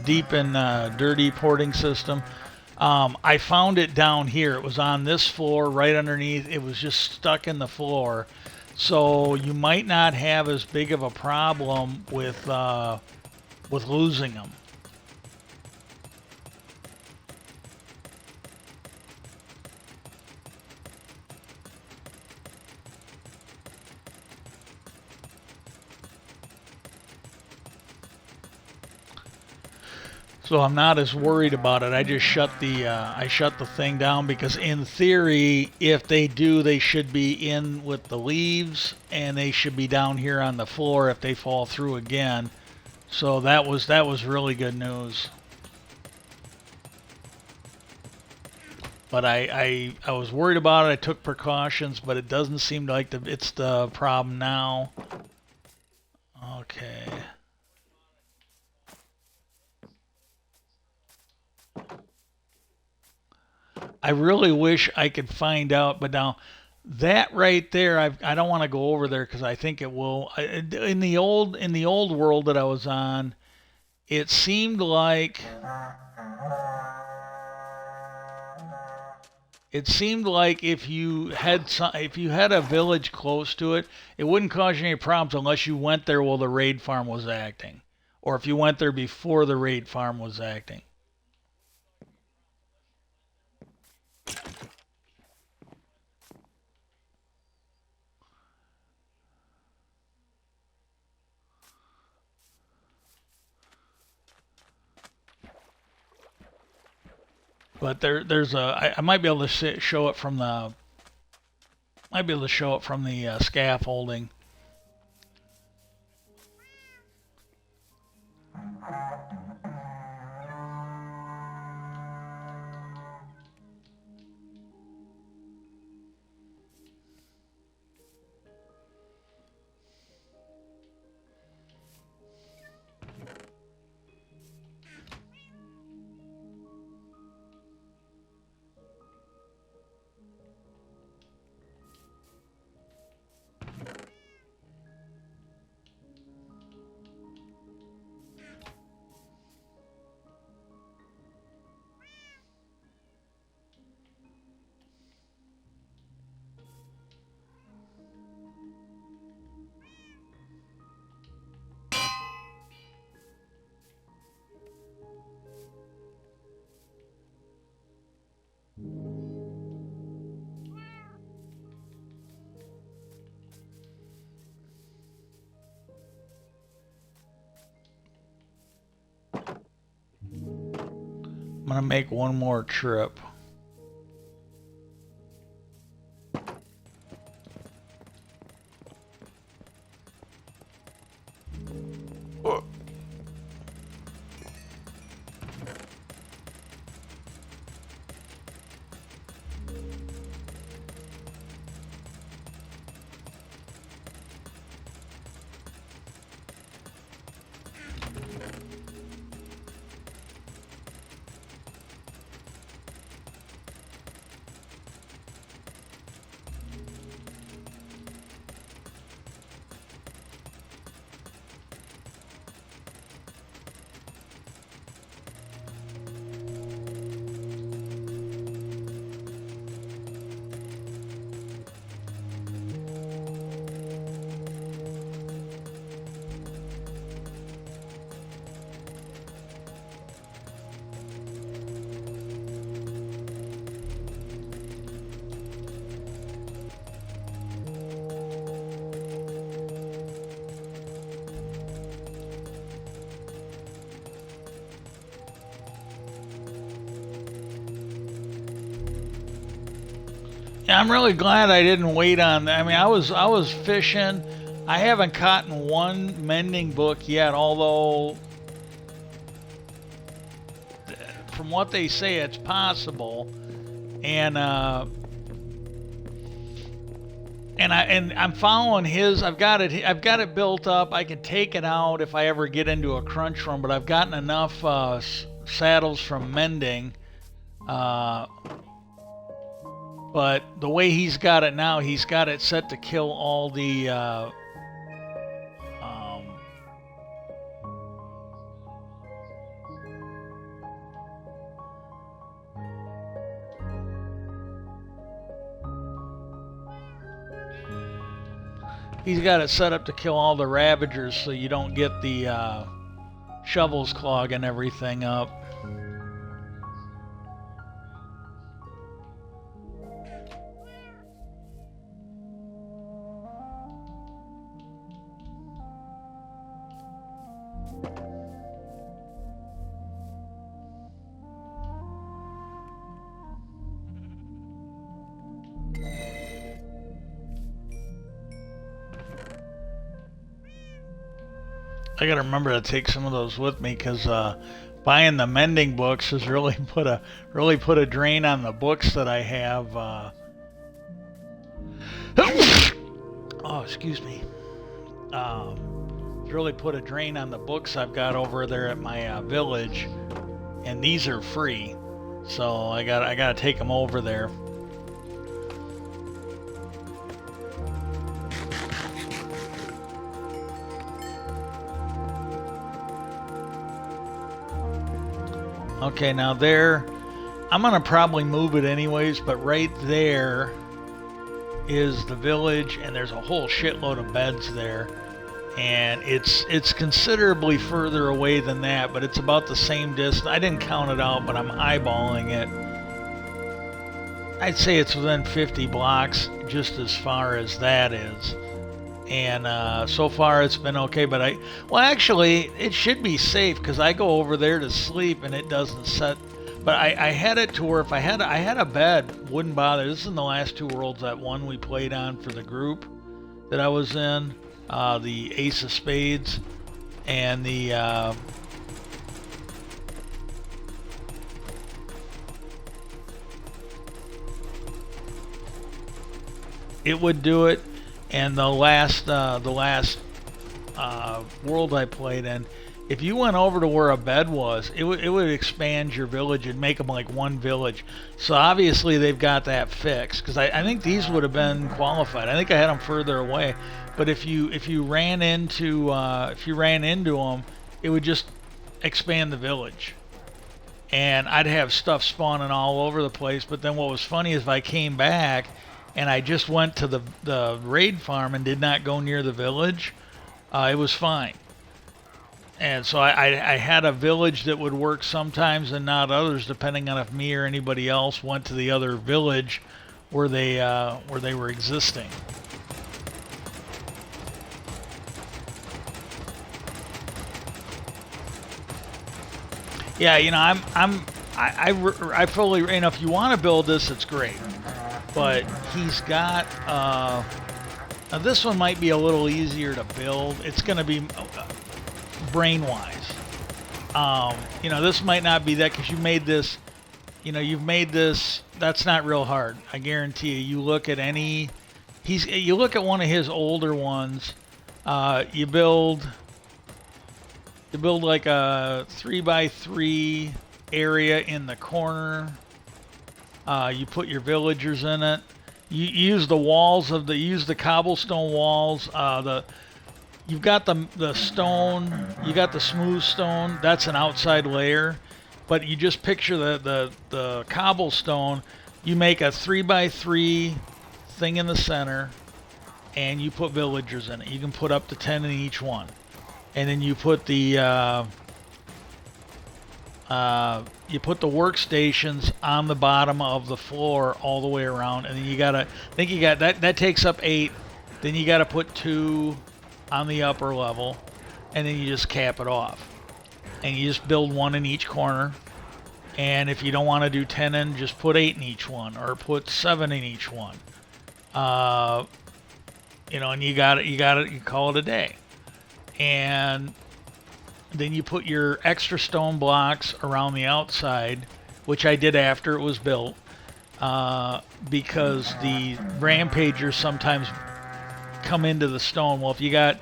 deep and dirty porting system, I found it down here. It was on this floor, right underneath. It was just stuck in the floor, so you might not have as big of a problem with losing them. So I'm not as worried about it. I just shut the thing down, because in theory, if they do, they should be in with the leaves, and they should be down here on the floor if they fall through again. So that was really good news. But I was worried about it. I took precautions, but it doesn't seem like it's the problem now. Okay. I really wish I could find out, but now that right there, I don't want to go over there because I think it will. In the old world that I was on, it seemed like if you had a village close to it, it wouldn't cause you any problems unless you went there while the raid farm was acting, or if you went there before the raid farm was acting. But I might be able to show it from the scaffolding. I'm gonna make one more trip. Yeah, I'm really glad I didn't wait on that. I mean, I was fishing. I haven't caught one mending book yet, although from what they say, it's possible. And I'm following his. I've got it. I've got it built up. I can take it out if I ever get into a crunch run. But I've gotten enough saddles from mending. But the way he's got it now, he's got it set to kill all the he's got it set up to kill all the ravagers, so you don't get the shovels clogging everything up. I gotta remember to take some of those with me, because buying the mending books has really put a drain on the books that I have. Oh, excuse me. It's really put a drain on the books I've got over there at my village, and these are free, so I gotta take them over there. Okay, now there, I'm gonna probably move it anyways, but right there is the village, and there's a whole shitload of beds there, and it's considerably further away than that, but it's about the same distance. I didn't count it out, but I'm eyeballing it. I'd say it's within 50 blocks, just as far as that is. And so far it's been okay, but well, actually it should be safe, because I go over there to sleep and it doesn't set. But I had it to where if I had a bed, wouldn't bother. This is in the last two worlds, that one we played on for the group that I was in, the Ace of Spades, and the it would do it. And the last world I played in, if you went over to where a bed was, it would expand your village and make them like one village. So obviously they've got that fixed, because I think these would have been qualified. I think I had them further away, but if you ran into them, it would just expand the village, and I'd have stuff spawning all over the place. But then what was funny is if I came back and I just went to the raid farm and did not go near the village, it was fine. And so I had a village that would work sometimes and not others, depending on if me or anybody else went to the other village where they were existing. Yeah, you know, I fully, if you want to build this, it's great. But he's got, now this one might be a little easier to build. It's going to be brain-wise. This might not be that because you made this, you've made this, that's not real hard. I guarantee you. You look at you look at one of his older ones, you build like a 3x3 area in the corner. You put your villagers in it. You use the walls use the cobblestone walls. You've got the stone. You got the smooth stone. That's an outside layer, but you just picture the cobblestone. You make a 3x3 thing in the center, and you put villagers in it. You can put up to 10 in each one, and then you put the workstations on the bottom of the floor all the way around, and then that takes up 8. Then you gotta put 2 on the upper level, and then you just cap it off, and you just build 1 in each corner. And if you don't want to do 10 in, just put 8 in each one, or put 7 in each one. And you call it a day. And then you put your extra stone blocks around the outside, which I did after it was built, because the rampagers sometimes come into the stone. Well, if you got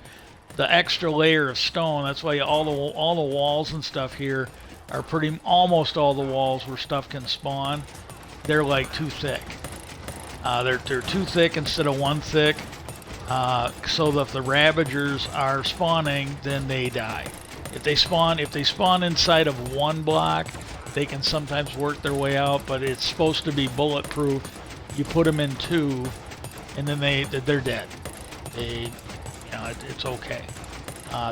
the extra layer of stone, that's why all the walls and stuff here are almost all the walls where stuff can spawn. They're like too thick. They're too thick instead of 1 thick. So that if the Ravagers are spawning, then they die. If they spawn inside of 1 block, they can sometimes work their way out, but it's supposed to be bulletproof. You put them in 2, and then they're dead. It's okay.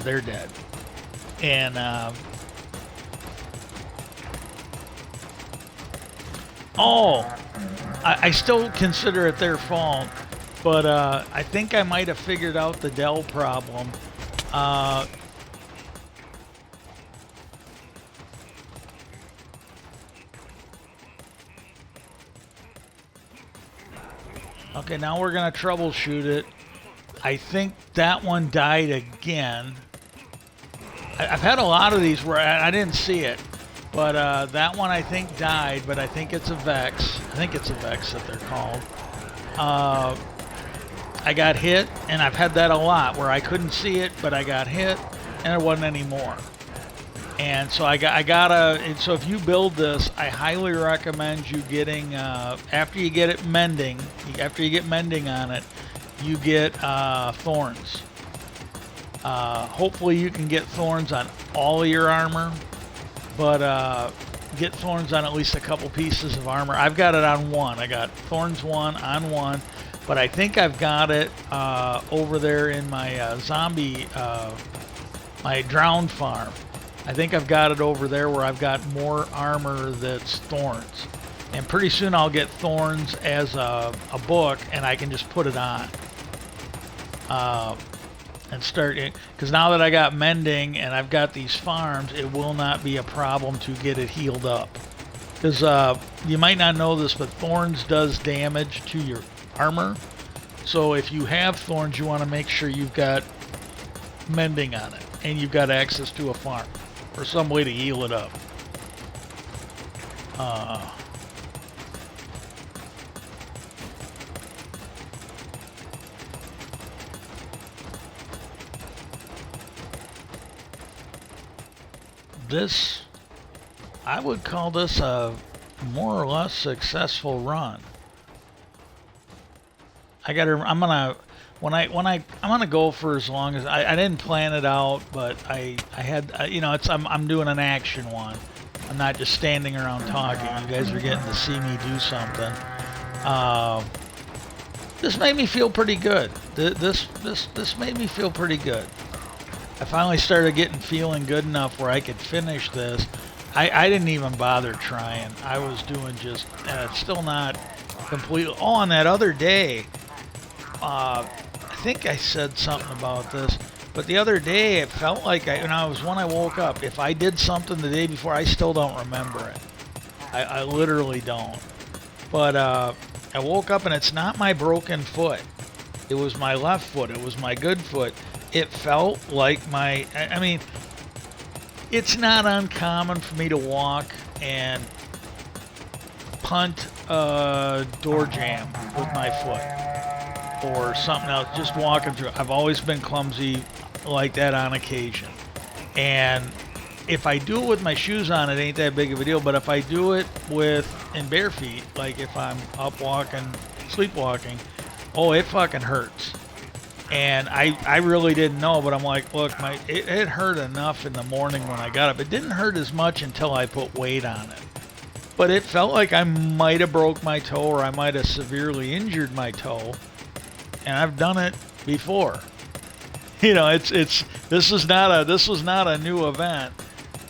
They're dead. And I still consider it their fault, but I think I might have figured out the Dell problem. Okay, now we're going to troubleshoot it. I think that one died again. I've had a lot of these where I didn't see it. But that one I think died, but I think it's a Vex. I think it's a Vex that they're called. I got hit, and I've had that a lot where I couldn't see it, but I got hit, and there wasn't any more. And so so if you build this, I highly recommend you getting, after you get mending on it, you get thorns. Hopefully you can get thorns on all of your armor, but get thorns on at least a couple pieces of armor. I've got it on 1. I got thorns 1 on 1, but I think I've got it over there in my zombie, my drowned farm. I think I've got it over there where I've got more armor that's thorns. And pretty soon I'll get thorns as a book, and I can just put it on. And start it, because now that I got mending and I've got these farms, it will not be a problem to get it healed up. Because you might not know this, but thorns does damage to your armor. So if you have thorns, you want to make sure you've got mending on it, and you've got access to a farm or some way to heal it up. I would call this a more or less successful run. I'm gonna go for as long as I didn't plan it out, but I had I'm doing an action one. I'm not just standing around talking. You guys are getting to see me do something. This made me feel pretty good. This made me feel pretty good. I finally started feeling good enough where I could finish this. I didn't even bother trying. I was doing just, and it's still not completely. Oh, on that other day, I think I said something about this, but the other day it felt like when I woke up, if I did something the day before, I still don't remember it. I literally don't. But I woke up and it's not my broken foot. It was my left foot. It was my good foot. It felt like my, I mean, it's not uncommon for me to walk and punt a door jamb with my foot or something else, just walking through. I've always been clumsy like that on occasion. And if I do it with my shoes on, it ain't that big of a deal. But if I do it in bare feet, like if I'm up walking, sleepwalking, oh, it fucking hurts. And I really didn't know, but I'm like, look, it hurt enough in the morning when I got up. It didn't hurt as much until I put weight on it. But it felt like I might have broke my toe or I might have severely injured my toe. And I've done it before. You know, this was not a new event.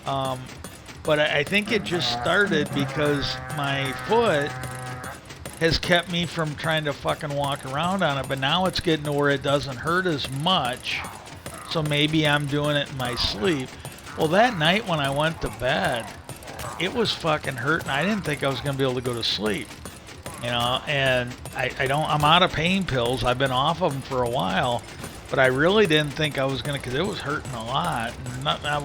But I think it just started because my foot has kept me from trying to fucking walk around on it, but now it's getting to where it doesn't hurt as much, so maybe I'm doing it in my sleep. Well, that night when I went to bed, it was fucking hurting. I didn't think I was going to be able to go to sleep, you know, and I'm out of pain pills. I've been off of them for a while, but I really didn't think I was going to, because it was hurting a lot. I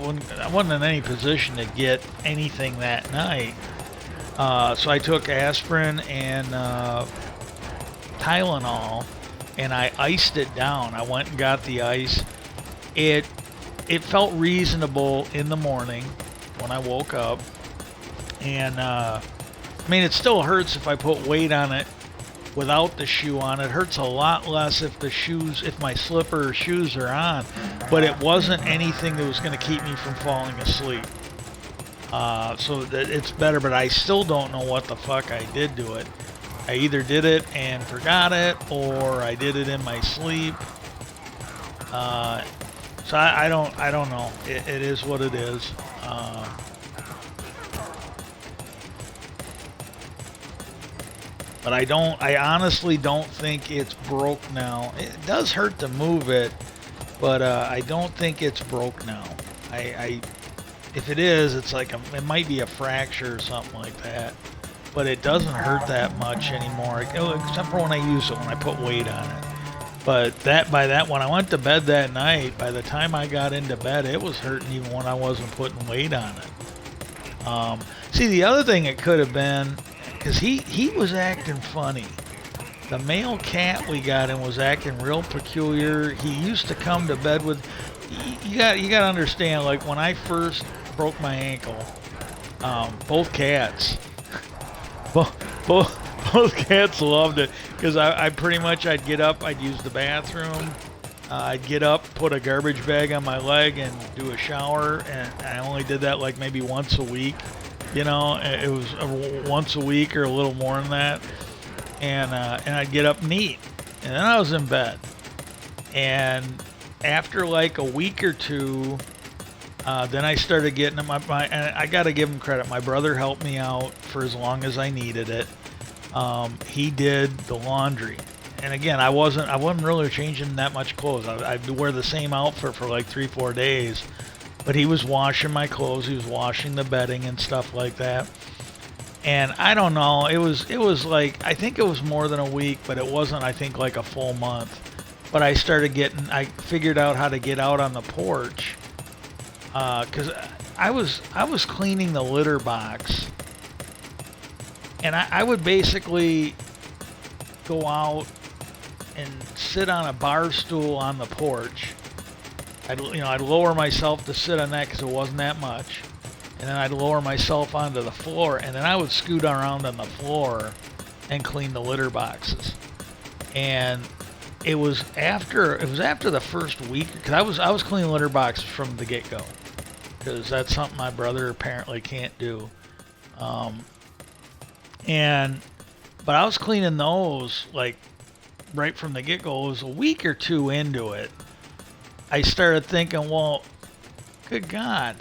wasn't in any position to get anything that night. So I took aspirin and Tylenol, and I iced it down. I went and got the ice. It felt reasonable in the morning when I woke up, and I mean, it still hurts if I put weight on it without the shoe on. It hurts a lot less if my slipper or shoes are on, but it wasn't anything that was going to keep me from falling asleep. So that it's better, but I still don't know what the fuck I did to it. I either did it and forgot it, or I did it in my sleep. So I don't know. It is what it is. But I honestly don't think it's broke now. It does hurt to move it, but I don't think it's broke now. If it is, it's like it might be a fracture or something like that. But it doesn't hurt that much anymore, except for when I use it, when I put weight on it. But when I went to bed that night, by the time I got into bed, it was hurting even when I wasn't putting weight on it. See, the other thing it could have been, because he was acting funny. The male cat we got him was acting real peculiar. He used to come to bed with. You got to understand, like when I first broke my ankle, both cats loved it, because I pretty much, I'd get up, I'd use the bathroom, I'd get up, put a garbage bag on my leg and do a shower, and I only did that like maybe once a week, you know. It was once a week or a little more than that, and I'd get up neat, and then I was in bed. And after like a week or two, then I started getting and I got to give him credit. My brother helped me out for as long as I needed it. He did the laundry, and again, I wasn't really changing that much clothes. I'd wear the same outfit for like 3-4 days, but he was washing my clothes. He was washing the bedding and stuff like that. And I don't know. It was like, I think it was more than a week, but it wasn't, I think, like a full month. But I figured out how to get out on the porch, because I was cleaning the litter box, and I would basically go out and sit on a bar stool on the porch. I'd lower myself to sit on that because it wasn't that much, and then I'd lower myself onto the floor, and then I would scoot around on the floor and clean the litter boxes. And it was after the first week, because I was cleaning litter boxes from the get-go, because that's something my brother apparently can't do. But I was cleaning those like right from the get-go. It was a week or two into it, I started thinking, well, good God.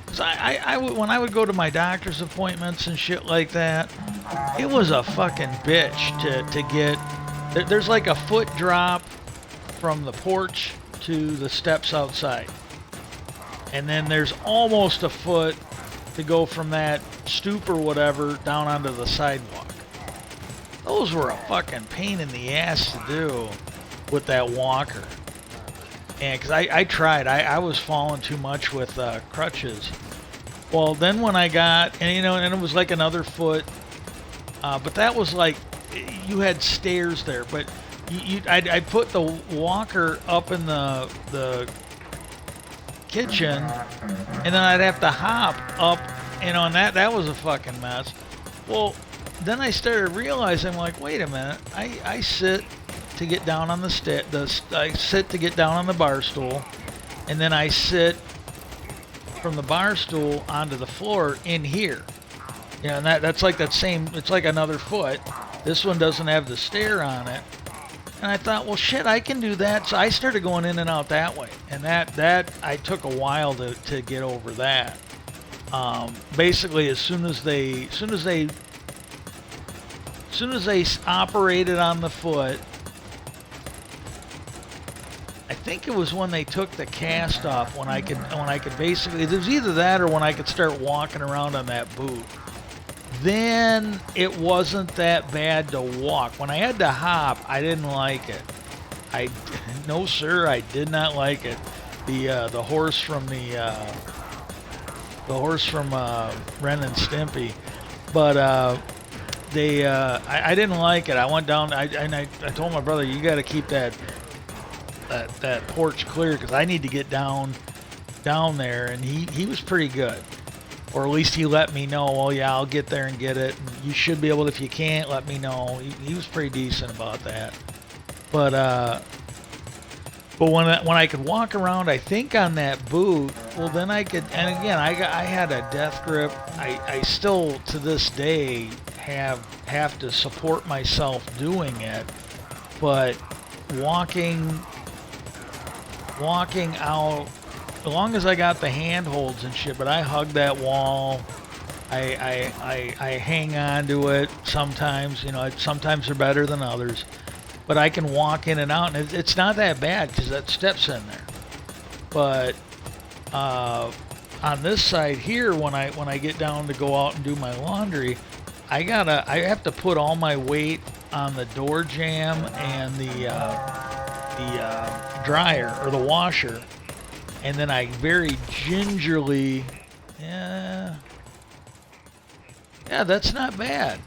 'Cause when I would go to my doctor's appointments and shit like that, it was a fucking bitch to get. There's like a foot drop from the porch to the steps outside. And then there's almost a foot to go from that stoop or whatever down onto the sidewalk. Those were a fucking pain in the ass to do with that walker. And because I tried, I was falling too much with crutches. Well, then when I got, and you know, and it was like another foot, but that was like, you had stairs there, but I'd put the walker up in the kitchen, and then I'd have to hop up, you know, and that was a fucking mess. Well, then I started realizing, like, wait a minute, I sit to get down on I sit to get down on the bar stool, and then I sit from the bar stool onto the floor in here. You know, and that's like that same, it's like another foot. This one doesn't have the stair on it. And I thought, well, shit, I can do that. So I started going in and out that way. And that I took a while to get over that. Basically, as soon as they operated on the foot, I think it was when they took the cast off, when I could basically, it was either that or when I could start walking around on that boot. Then it wasn't that bad to walk. When I had to hop, I didn't like it. No sir, I did not like it. The horse from Ren and Stimpy, but I didn't like it. I went down. I told my brother, you got to keep that porch clear because I need to get down there, and he was pretty good. Or at least he let me know, well, yeah, I'll get there and get it. And you should be able to, if you can't, let me know. He was pretty decent about that. But when I could walk around, I think on that boot, well, then I could, and again, I had a death grip. I still, to this day, have to support myself doing it. But walking out, as long as I got the handholds and shit, but I hug that wall. I hang on to it sometimes. You know, sometimes they're better than others. But I can walk in and out, and it's not that bad because that step's in there. But on this side here, when I get down to go out and do my laundry, I have to put all my weight on the door jamb and the dryer or the washer. And then I very gingerly, yeah, that's not bad.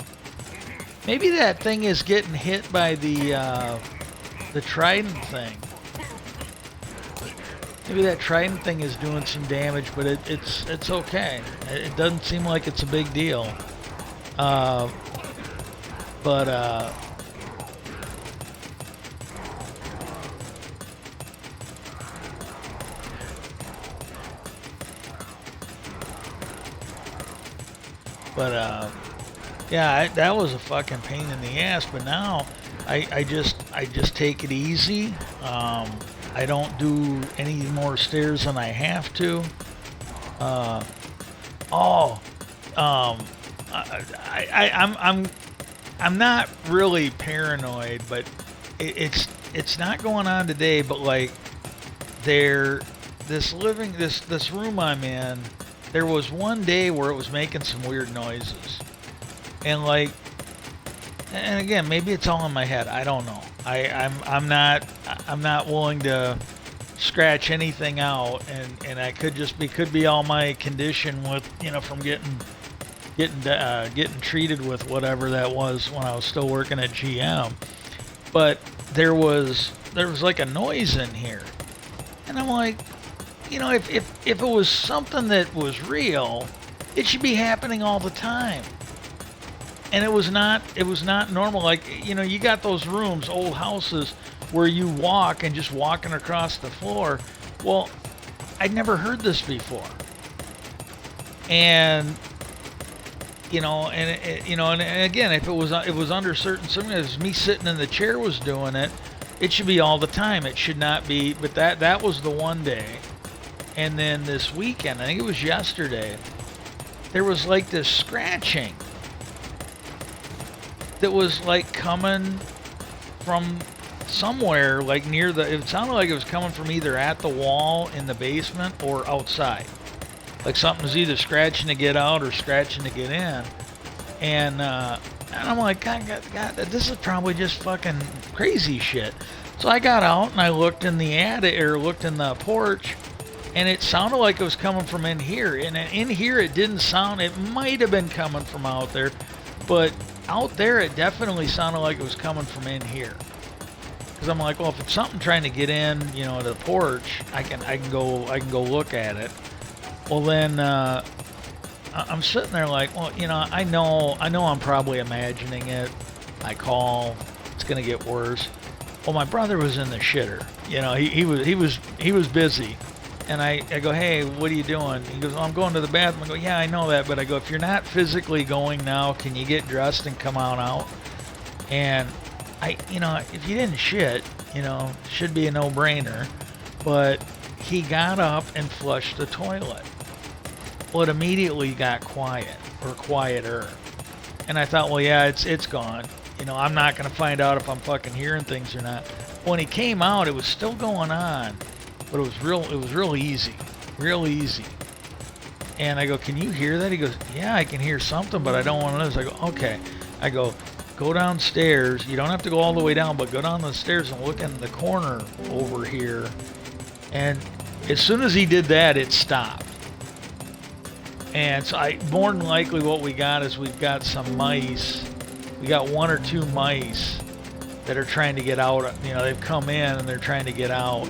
Maybe that thing is getting hit by the Trident thing. Maybe that Trident thing is doing some damage, but it's okay. It doesn't seem like it's a big deal. Yeah, that was a fucking pain in the ass. But now, I just take it easy. I don't do any more stairs than I have to. I'm not really paranoid, but it's not going on today. But like, this room I'm in. There was one day where it was making some weird noises. And like, and again, maybe it's all in my head. I don't know. I'm not willing to scratch anything out, and I could be all my condition with, you know, from getting treated with whatever that was when I was still working at GM. But there was like a noise in here, and I'm like, you know, if it was something that was real, it should be happening all the time. And it was not normal. Like, you know, you got those rooms, old houses, where you walk and just walking across the floor. Well, I'd never heard this before. And, you know, and again, if it was under certain circumstances, me sitting in the chair was doing it, it should be all the time. It should not be, but that was the one day. And then this weekend, I think it was yesterday, there was like this scratching that was like coming from somewhere, like near it sounded like it was coming from either at the wall in the basement or outside. like something was either scratching to get out or scratching to get in. And I'm like, God, this is probably just fucking crazy shit. So I got out and I looked in the attic, or looked in the porch, and it sounded like it was coming from in here. And in here it didn't sound, it might have been coming from out there, but out there it definitely sounded like it was coming from in here. Because I'm like, well, if it's something trying to get in, you know, to the porch, I can go look at it. Well, then I'm sitting there like, well, you know, I know I'm probably imagining it. I call, it's gonna get worse. Well, my brother was in the shitter. You know, he was busy, and I go, hey, what are you doing? He goes, oh, I'm going to the bathroom. I go, yeah, I know that, but I go, if you're not physically going now, can you get dressed and come on out? And you know, if you didn't shit, you know, should be a no-brainer. But he got up and flushed the toilet. Well, it immediately got quiet, or quieter. And I thought, well, yeah, it's gone. You know, I'm not going to find out if I'm fucking hearing things or not. When he came out, it was still going on, but it was real easy. Real easy. And I go, can you hear that? He goes, yeah, I can hear something, but I don't want to listen. I go, okay. I go, go downstairs. You don't have to go all the way down, but go down the stairs and look in the corner over here. And as soon as he did that, it stopped. And so more than likely what we got is we've got some mice. We got 1 or 2 mice that are trying to get out. You know, they've come in and they're trying to get out.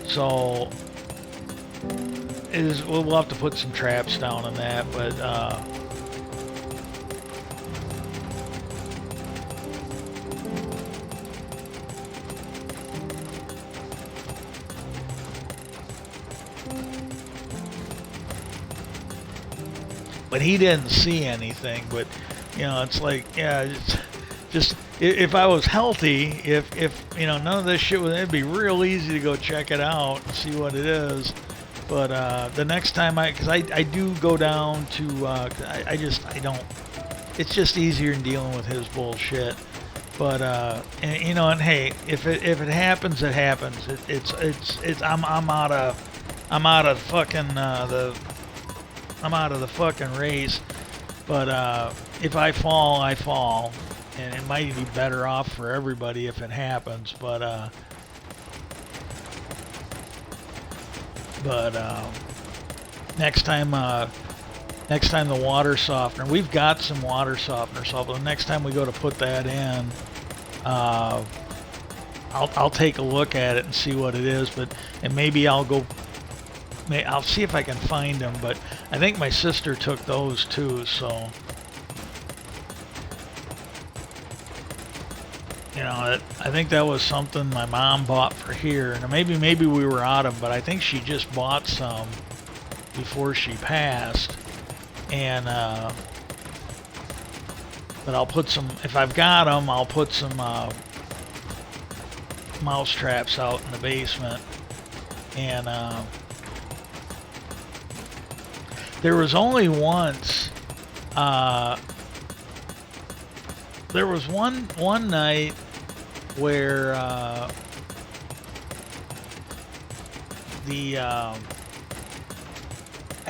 So we'll have to put some traps down on that, but he didn't see anything. But you know, it's like, yeah, it's just, if I was healthy, if you know, none of this shit was, it'd be real easy to go check it out and see what it is. But the next time because I do go down to I don't, it's just easier than dealing with his bullshit. But and, you know, and hey, if it happens, it happens. I'm out of fucking I'm out of the fucking race. But if I fall, I fall, and it might be better off for everybody if it happens. But next time the water softener, we've got some water softener, so the next time we go to put that in, I'll take a look at it and see what it is. And maybe I'll see if I can find them. But I think my sister took those too, so you know, I think that was something my mom bought for here, and maybe we were out of them, but I think she just bought some before she passed. And but I'll put some, if I've got them, I'll put some mouse traps out in the basement. And there was only once, there was one night where I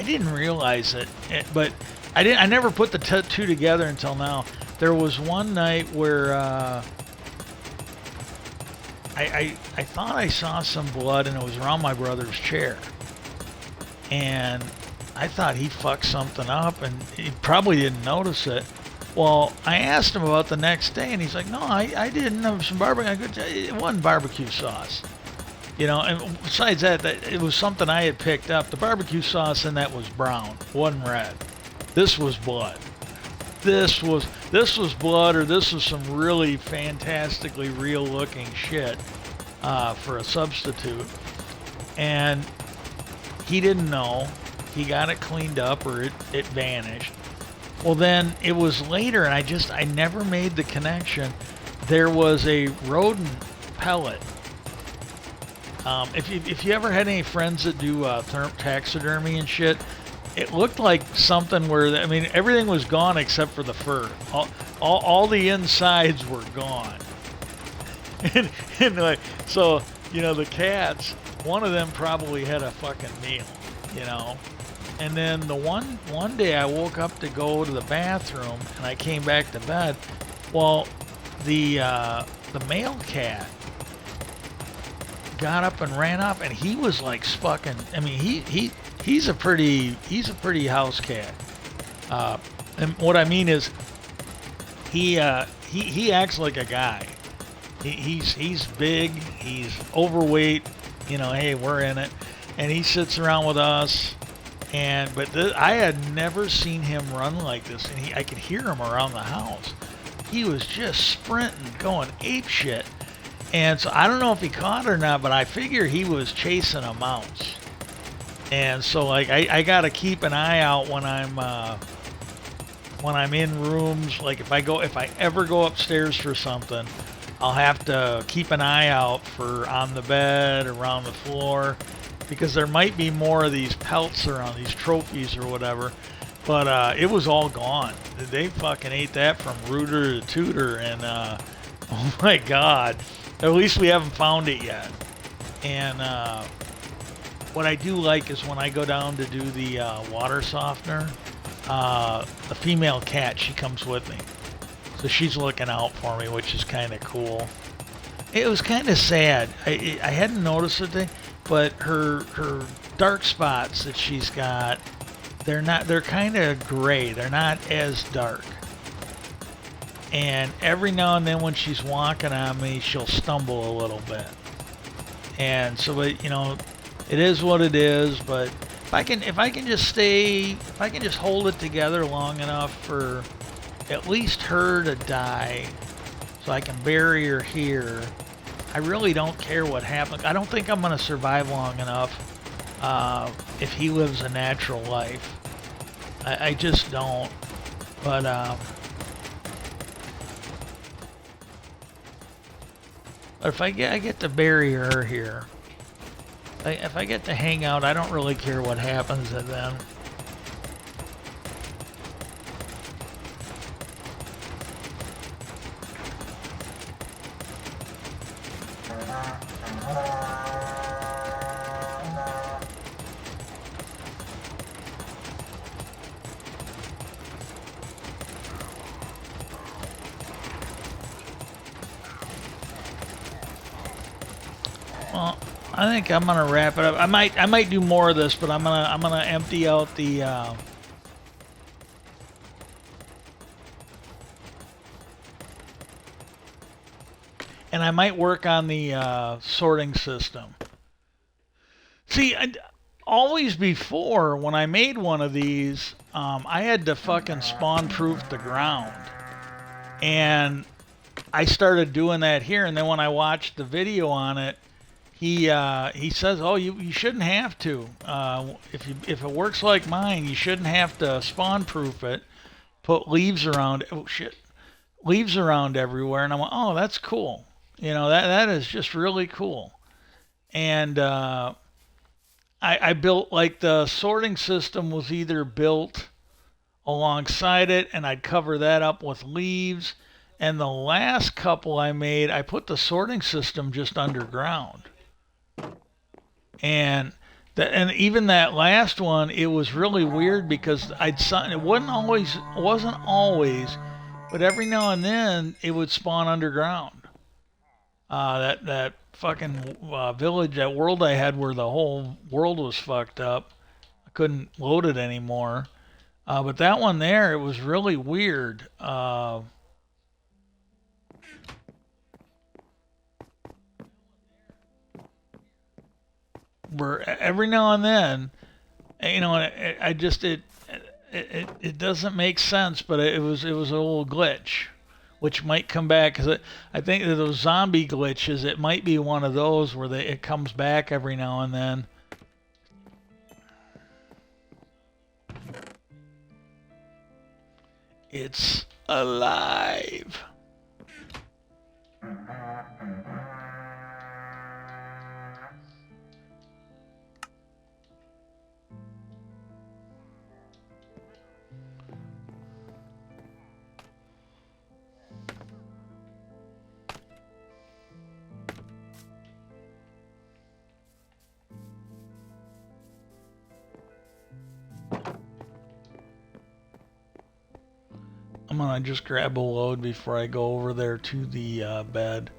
didn't realize it, but I never put the two together until now. There was one night where I thought I saw some blood, and it was around my brother's chair, and I thought he fucked something up, and he probably didn't notice it. Well, I asked him about the next day, and he's like, no, I didn't have some barbecue. It wasn't barbecue sauce. You know, and besides that, it was something I had picked up. The barbecue sauce in that was brown, wasn't red. This was blood. This was blood, or this was some really fantastically real-looking shit for a substitute. And he didn't know. He got it cleaned up, or it vanished. Well, then it was later, and I never made the connection. There was a rodent pellet. If you ever had any friends that do taxidermy and shit, it looked like something where, I mean, everything was gone except for the fur. All the insides were gone. and like, so, you know, the cats, one of them probably had a fucking meal, you know. And then the one day I woke up to go to the bathroom and I came back to bed. Well, the male cat got up and ran up, and he was like fucking. I mean, he's a pretty house cat. And what I mean is he acts like a guy. He's big. He's overweight. You know, hey, we're in it, and he sits around with us. And I had never seen him run like this, and I could hear him around the house. He was just sprinting, going ape shit. And so I don't know if he caught it or not, but I figure he was chasing a mouse. And so like I gotta keep an eye out when I'm in rooms. Like if I ever go upstairs for something, I'll have to keep an eye out for on the bed, around the floor, because there might be more of these pelts around, these trophies or whatever. But it was all gone. They fucking ate that from rooter to tutor, and oh my god. At least we haven't found it yet. And what I do like is when I go down to do the water softener, the female cat, she comes with me. So she's looking out for me, which is kind of cool. It was kind of sad. I hadn't noticed it, but her dark spots that she's got, they're kind of gray. They're not as dark. And every now and then when she's walking on me, she'll stumble a little bit. And so, but, you know, it is what it is. But if I can just hold it together long enough for at least her to die, so I can bury her here, I really don't care what happens. I don't think I'm going to survive long enough if he lives a natural life. I just don't. But if I get to bury her here, if I get to hang out, I don't really care what happens to them. Well, I think I'm gonna wrap it up. I might do more of this, but I'm gonna empty out the and I might work on the sorting system. See, always before when I made one of these, I had to fucking spawn proof the ground, and I started doing that here. And then when I watched the video on it, he says, "Oh, you shouldn't have to. If it works like mine, you shouldn't have to spawn proof it. Put leaves around. Oh shit, leaves around everywhere." And I'm like, "Oh, that's cool. You know that is just really cool." And I built like the sorting system was either built alongside it, and I'd cover that up with leaves. And the last couple I made, I put the sorting system just underground. And and even that last one, it was really weird because it wasn't always, but every now and then it would spawn underground. That fucking village, that world I had where the whole world was fucked up. I couldn't load it anymore. But that one there, it was really weird. Where every now and then, you know, I just it doesn't make sense, but it was a little glitch, which might come back because I think that those zombie glitches, it might be one of those where it comes back every now and then. It's alive. I'm gonna just grab a load before I go over there to the bed.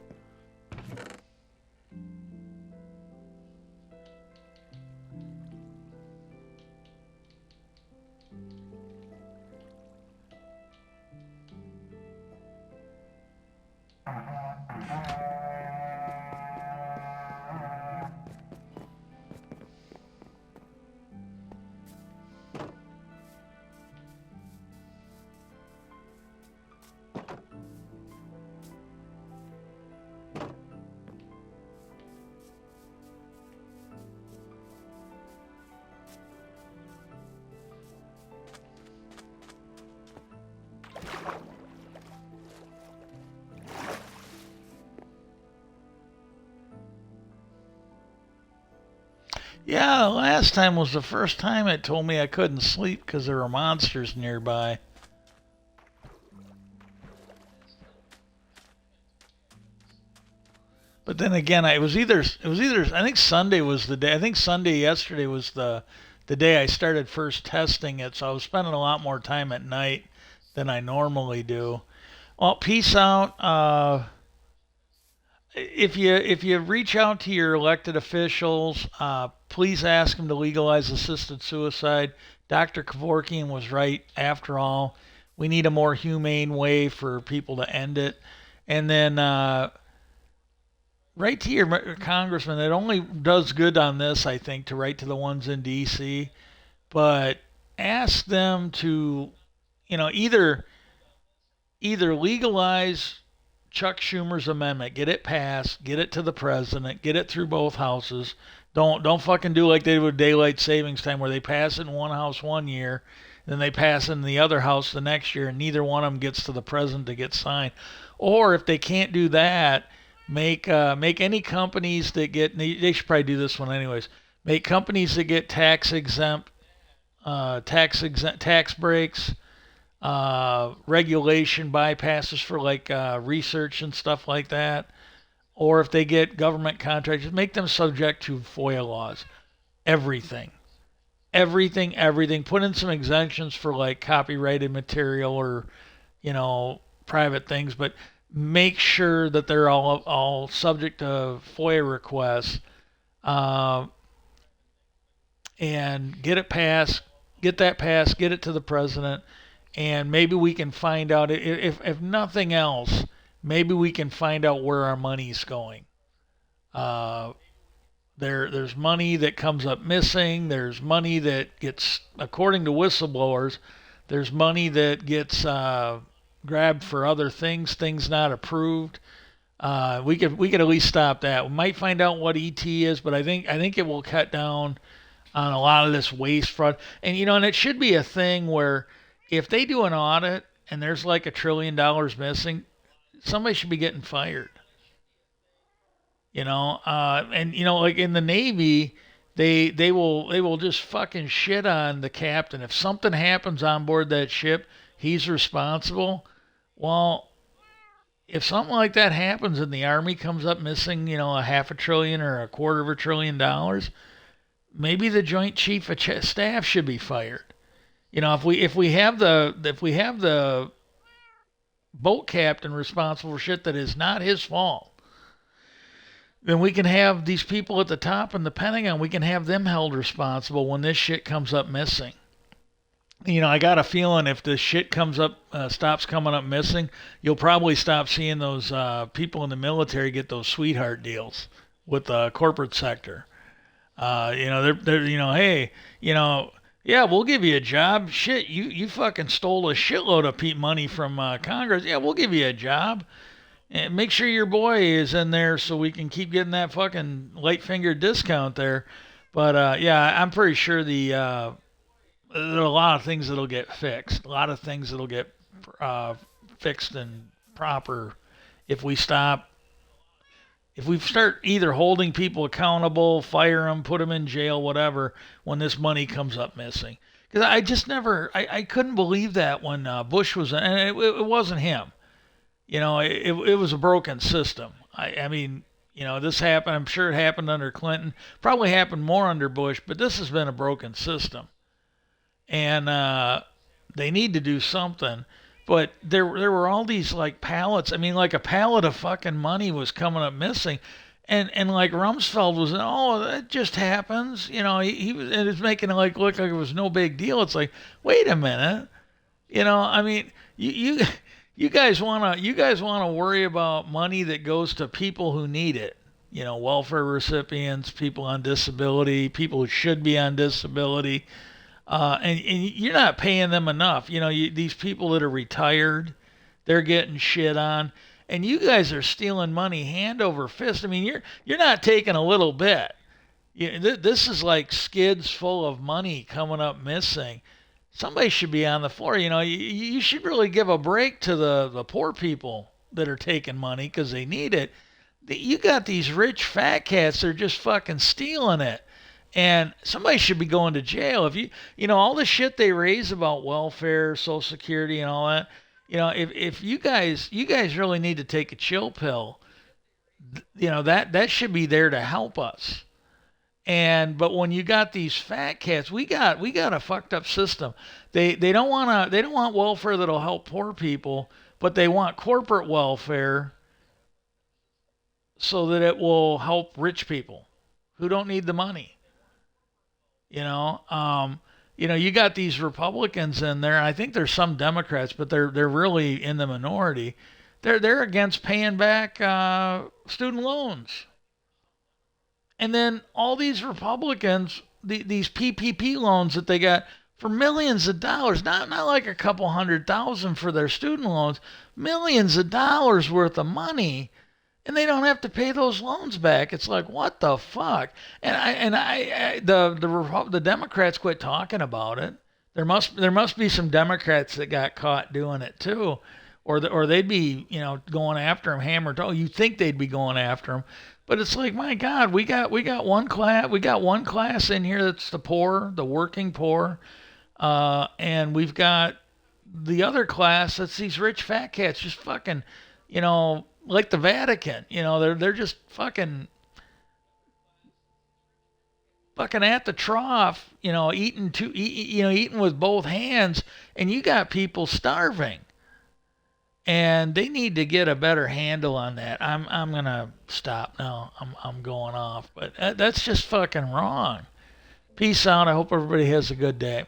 Yeah, last time was the first time it told me I couldn't sleep because there were monsters nearby. But then again, it was either I think Sunday was the day. I think Sunday yesterday was the day I started first testing it, so I was spending a lot more time at night than I normally do. Well, peace out. If you reach out to your elected officials, please ask them to legalize assisted suicide. Dr. Kevorkian was right. After all, we need a more humane way for people to end it. And then write to your congressman. It only does good on this, I think, to write to the ones in D.C. But ask them to, either legalize Chuck Schumer's amendment, get it passed, get it to the president, get it through both houses. Don't fucking do like they did with daylight savings time, where they pass it in one house one year, then they pass it in the other house the next year, and neither one of them gets to the president to get signed. Or if they can't do that, make any companies that get, they should probably do this one anyways. Make companies that get tax breaks, regulation bypasses for like research and stuff like that, or if they get government contracts, just make them subject to FOIA laws. Everything, everything. Put in some exemptions for like copyrighted material or private things, but make sure that they're all subject to FOIA requests, uh, and get that passed, get it to the president, and maybe we can find out if nothing else, maybe we can find out where our money's going. Uh, there's money that comes up missing. There's money that gets, according to whistleblowers, there's money that gets grabbed for other things not approved. We could at least stop that. We might find out what ET is, but I think it will cut down on a lot of this waste fraud. And it should be a thing where if they do an audit and there's like $1 trillion missing, somebody should be getting fired. And like in the Navy, they will just fucking shit on the captain. If something happens on board that ship, he's responsible. Well, if something like that happens and the Army comes up missing, a half a trillion or a quarter of $1 trillion, maybe the Joint Chief of Staff should be fired. If we have the boat captain responsible for shit that is not his fault, then we can have these people at the top in the Pentagon. We can have them held responsible when this shit comes up missing. I got a feeling if this shit stops coming up missing, you'll probably stop seeing those people in the military get those sweetheart deals with the corporate sector. Hey, yeah, we'll give you a job. Shit, you fucking stole a shitload of money from Congress. Yeah, we'll give you a job. And make sure your boy is in there so we can keep getting that fucking light finger discount there. But yeah, I'm pretty sure there are a lot of things that'll get fixed. A lot of things that'll get uh, fixed and proper if we stop. If we start either holding people accountable, fire them, put them in jail, whatever, when this money comes up missing. Because I just never, I couldn't believe that when Bush was, and it wasn't him. It was a broken system. I mean, this happened. I'm sure it happened under Clinton. Probably happened more under Bush, but this has been a broken system, and they need to do something. But there were all these like pallets. I mean, like a pallet of fucking money was coming up missing. And like Rumsfeld was, oh, that just happens, he was, and it's making it like look like it was no big deal. It's like, wait a minute, I mean, you guys wanna worry about money that goes to people who need it, welfare recipients, people on disability, people who should be on disability, and you're not paying them enough. These people that are retired, they're getting shit on, and you guys are stealing money hand over fist. I mean, you're not taking a little bit. This is like skids full of money coming up missing. Somebody should be on the floor. You should really give a break to the poor people that are taking money because they need it. You got these rich fat cats that are just fucking stealing it. And somebody should be going to jail. If all the shit they raise about welfare, Social Security, and all that, if you guys really need to take a chill pill, that should be there to help us. But when you got these fat cats, we got a fucked up system. They don't want welfare that'll help poor people, but they want corporate welfare so that it will help rich people who don't need the money. You know, you got these Republicans in there. I think there's some Democrats, but they're really in the minority. They're against paying back student loans. And then all these Republicans, these PPP loans that they got for millions of dollars, not like a couple 100,000 for their student loans, millions of dollars worth of money, and they don't have to pay those loans back. It's like, what the fuck? The Democrats quit talking about it. There must be some Democrats that got caught doing it too, or they'd be going after them hammer. Oh, you think they'd be going after them? But it's like, my God, we got one class in here that's the poor, the working poor, and we've got the other class that's these rich fat cats just fucking, like the Vatican. They're just fucking at the trough, eating with both hands, and you got people starving. And they need to get a better handle on that. I'm gonna stop now. I'm going off, but that's just fucking wrong. Peace out. I hope everybody has a good day.